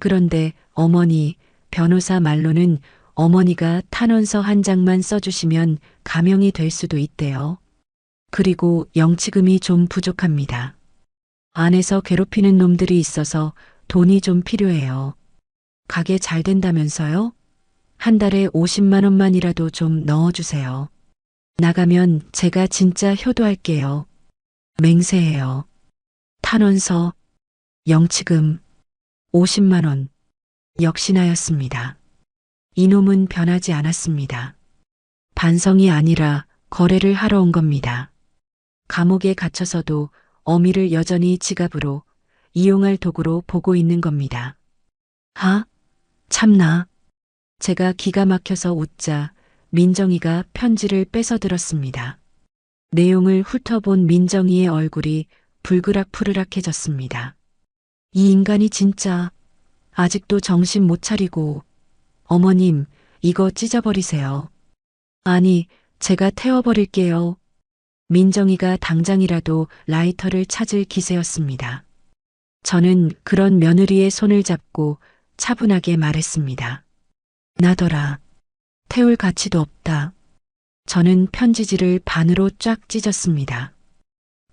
그런데 어머니, 변호사 말로는 어머니가 탄원서 한 장만 써주시면 감형이 될 수도 있대요. 그리고 영치금이 좀 부족합니다. 안에서 괴롭히는 놈들이 있어서 돈이 좀 필요해요. 가게 잘 된다면서요? 한 달에 50만 원만이라도 좀 넣어주세요. 나가면 제가 진짜 효도할게요. 맹세해요. 탄원서, 영치금, 50만 원. 역시나였습니다. 이놈은 변하지 않았습니다. 반성이 아니라 거래를 하러 온 겁니다. 감옥에 갇혀서도 어미를 여전히 지갑으로 이용할 도구로 보고 있는 겁니다. 참나. 제가 기가 막혀서 웃자 민정이가 편지를 뺏어 들었습니다. 내용을 훑어본 민정이의 얼굴이 불그락푸르락해졌습니다. 이 인간이 진짜 아직도 정신 못 차리고. 어머님, 이거 찢어버리세요. 아니, 제가 태워버릴게요. 민정이가 당장이라도 라이터를 찾을 기세였습니다. 저는 그런 며느리의 손을 잡고 차분하게 말했습니다. 나더라. 태울 가치도 없다. 저는 편지지를 반으로 쫙 찢었습니다.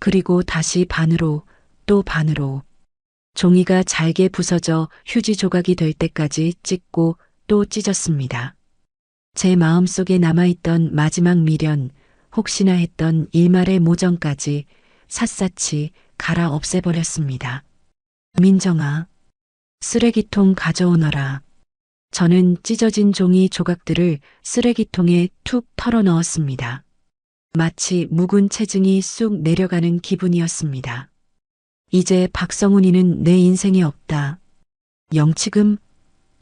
그리고 다시 반으로, 또 반으로. 종이가 잘게 부서져 휴지 조각이 될 때까지 찢고 또 찢었습니다. 제 마음속에 남아있던 마지막 미련, 혹시나 했던 일말의 모정까지 샅샅이 갈아 없애버렸습니다. 민정아, 쓰레기통 가져오너라. 저는 찢어진 종이 조각들을 쓰레기통에 툭 털어 넣었습니다. 마치 묵은 체증이 쑥 내려가는 기분이었습니다. 이제 박성훈이는 내 인생에 없다. 영치금,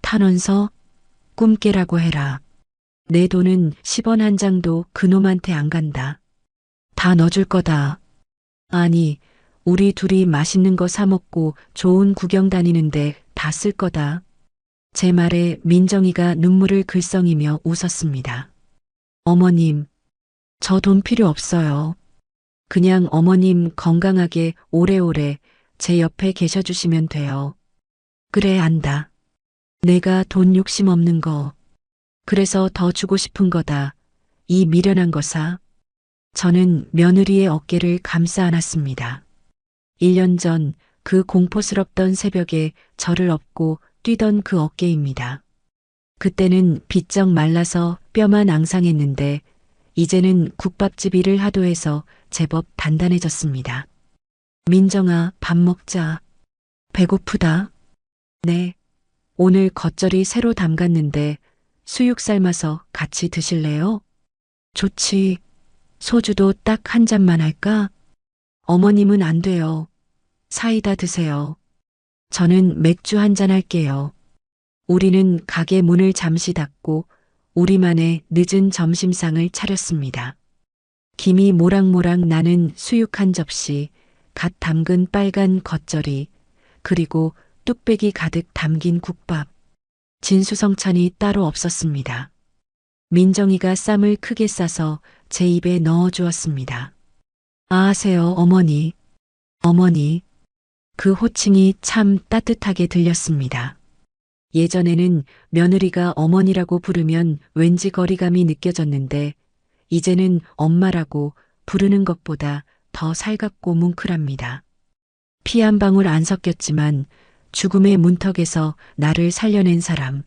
탄원서, 꿈깨라고 해라. 내 돈은 10원 한 장도 그놈한테 안 간다. 다 넣어줄 거다. 아니, 우리 둘이 맛있는 거 사 먹고 좋은 구경 다니는데 다 쓸 거다. 제 말에 민정이가 눈물을 글썽이며 웃었습니다. 어머님, 저 돈 필요 없어요. 그냥 어머님 건강하게 오래오래 제 옆에 계셔주시면 돼요. 그래, 안다. 내가 돈 욕심 없는 거. 그래서 더 주고 싶은 거다. 이 미련한 거사. 저는 며느리의 어깨를 감싸 안았습니다. 1년 전 그 공포스럽던 새벽에 저를 업고 뛰던 그 어깨입니다. 그때는 비쩍 말라서 뼈만 앙상했는데 이제는 국밥집 일을 하도 해서 제법 단단해졌습니다. 민정아, 밥 먹자. 배고프다. 네. 오늘 겉절이 새로 담갔는데 수육 삶아서 같이 드실래요? 좋지. 소주도 딱 한 잔만 할까? 어머님은 안 돼요. 사이다 드세요. 저는 맥주 한 잔 할게요. 우리는 가게 문을 잠시 닫고 우리만의 늦은 점심상을 차렸습니다. 김이 모락모락 나는 수육 한 접시, 갓 담근 빨간 겉절이, 그리고 뚝배기 가득 담긴 국밥. 진수성찬이 따로 없었습니다. 민정이가 쌈을 크게 싸서 제 입에 넣어 주었습니다. 아하세요, 어머니. 어머니. 그 호칭이 참 따뜻하게 들렸습니다. 예전에는 며느리가 어머니라고 부르면 왠지 거리감이 느껴졌는데 이제는 엄마라고 부르는 것보다 더 살갑고 뭉클합니다. 피 한 방울 안 섞였지만 죽음의 문턱에서 나를 살려낸 사람.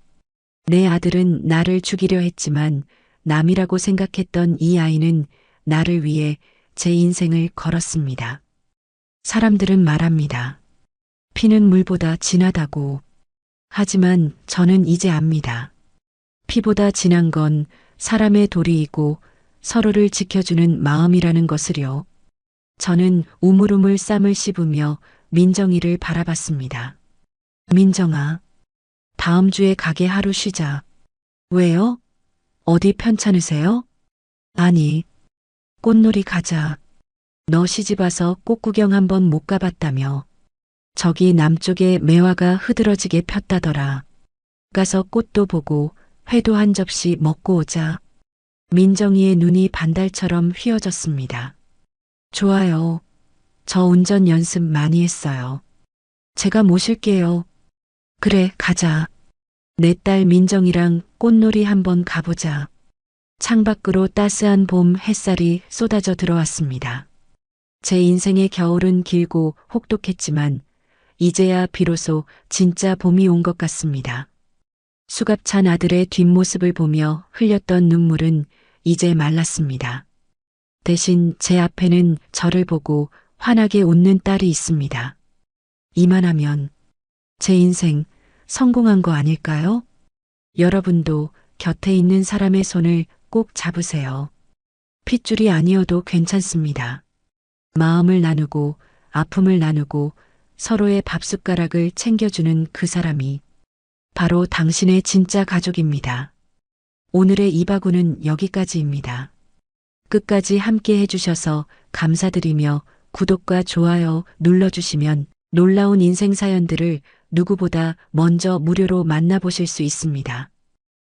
내 아들은 나를 죽이려 했지만 남이라고 생각했던 이 아이는 나를 위해 제 인생을 걸었습니다. 사람들은 말합니다. 피는 물보다 진하다고. 하지만 저는 이제 압니다. 피보다 진한 건 사람의 도리이고 서로를 지켜주는 마음이라는 것을요. 저는 우물우물 쌈을 씹으며 민정이를 바라봤습니다. 민정아, 다음 주에 가게 하루 쉬자. 왜요? 어디 편찮으세요? 아니, 꽃놀이 가자. 너 시집와서 꽃 구경 한번 못 가봤다며. 저기 남쪽에 매화가 흐드러지게 폈다더라. 가서 꽃도 보고 회도 한 접시 먹고 오자. 민정이의 눈이 반달처럼 휘어졌습니다. 좋아요. 저 운전 연습 많이 했어요. 제가 모실게요. 그래, 가자. 내 딸 민정이랑 꽃놀이 한번 가보자. 창밖으로 따스한 봄 햇살이 쏟아져 들어왔습니다. 제 인생의 겨울은 길고 혹독했지만 이제야 비로소 진짜 봄이 온 것 같습니다. 수갑찬 아들의 뒷모습을 보며 흘렸던 눈물은 이제 말랐습니다. 대신 제 앞에는 저를 보고 환하게 웃는 딸이 있습니다. 이만하면 제 인생 성공한 거 아닐까요? 여러분도 곁에 있는 사람의 손을 꼭 잡으세요. 핏줄이 아니어도 괜찮습니다. 마음을 나누고 아픔을 나누고 서로의 밥숟가락을 챙겨주는 그 사람이 바로 당신의 진짜 가족입니다. 오늘의 이바구는 여기까지입니다. 끝까지 함께 해주셔서 감사드리며 구독과 좋아요 눌러주시면 놀라운 인생 사연들을 누구보다 먼저 무료로 만나보실 수 있습니다.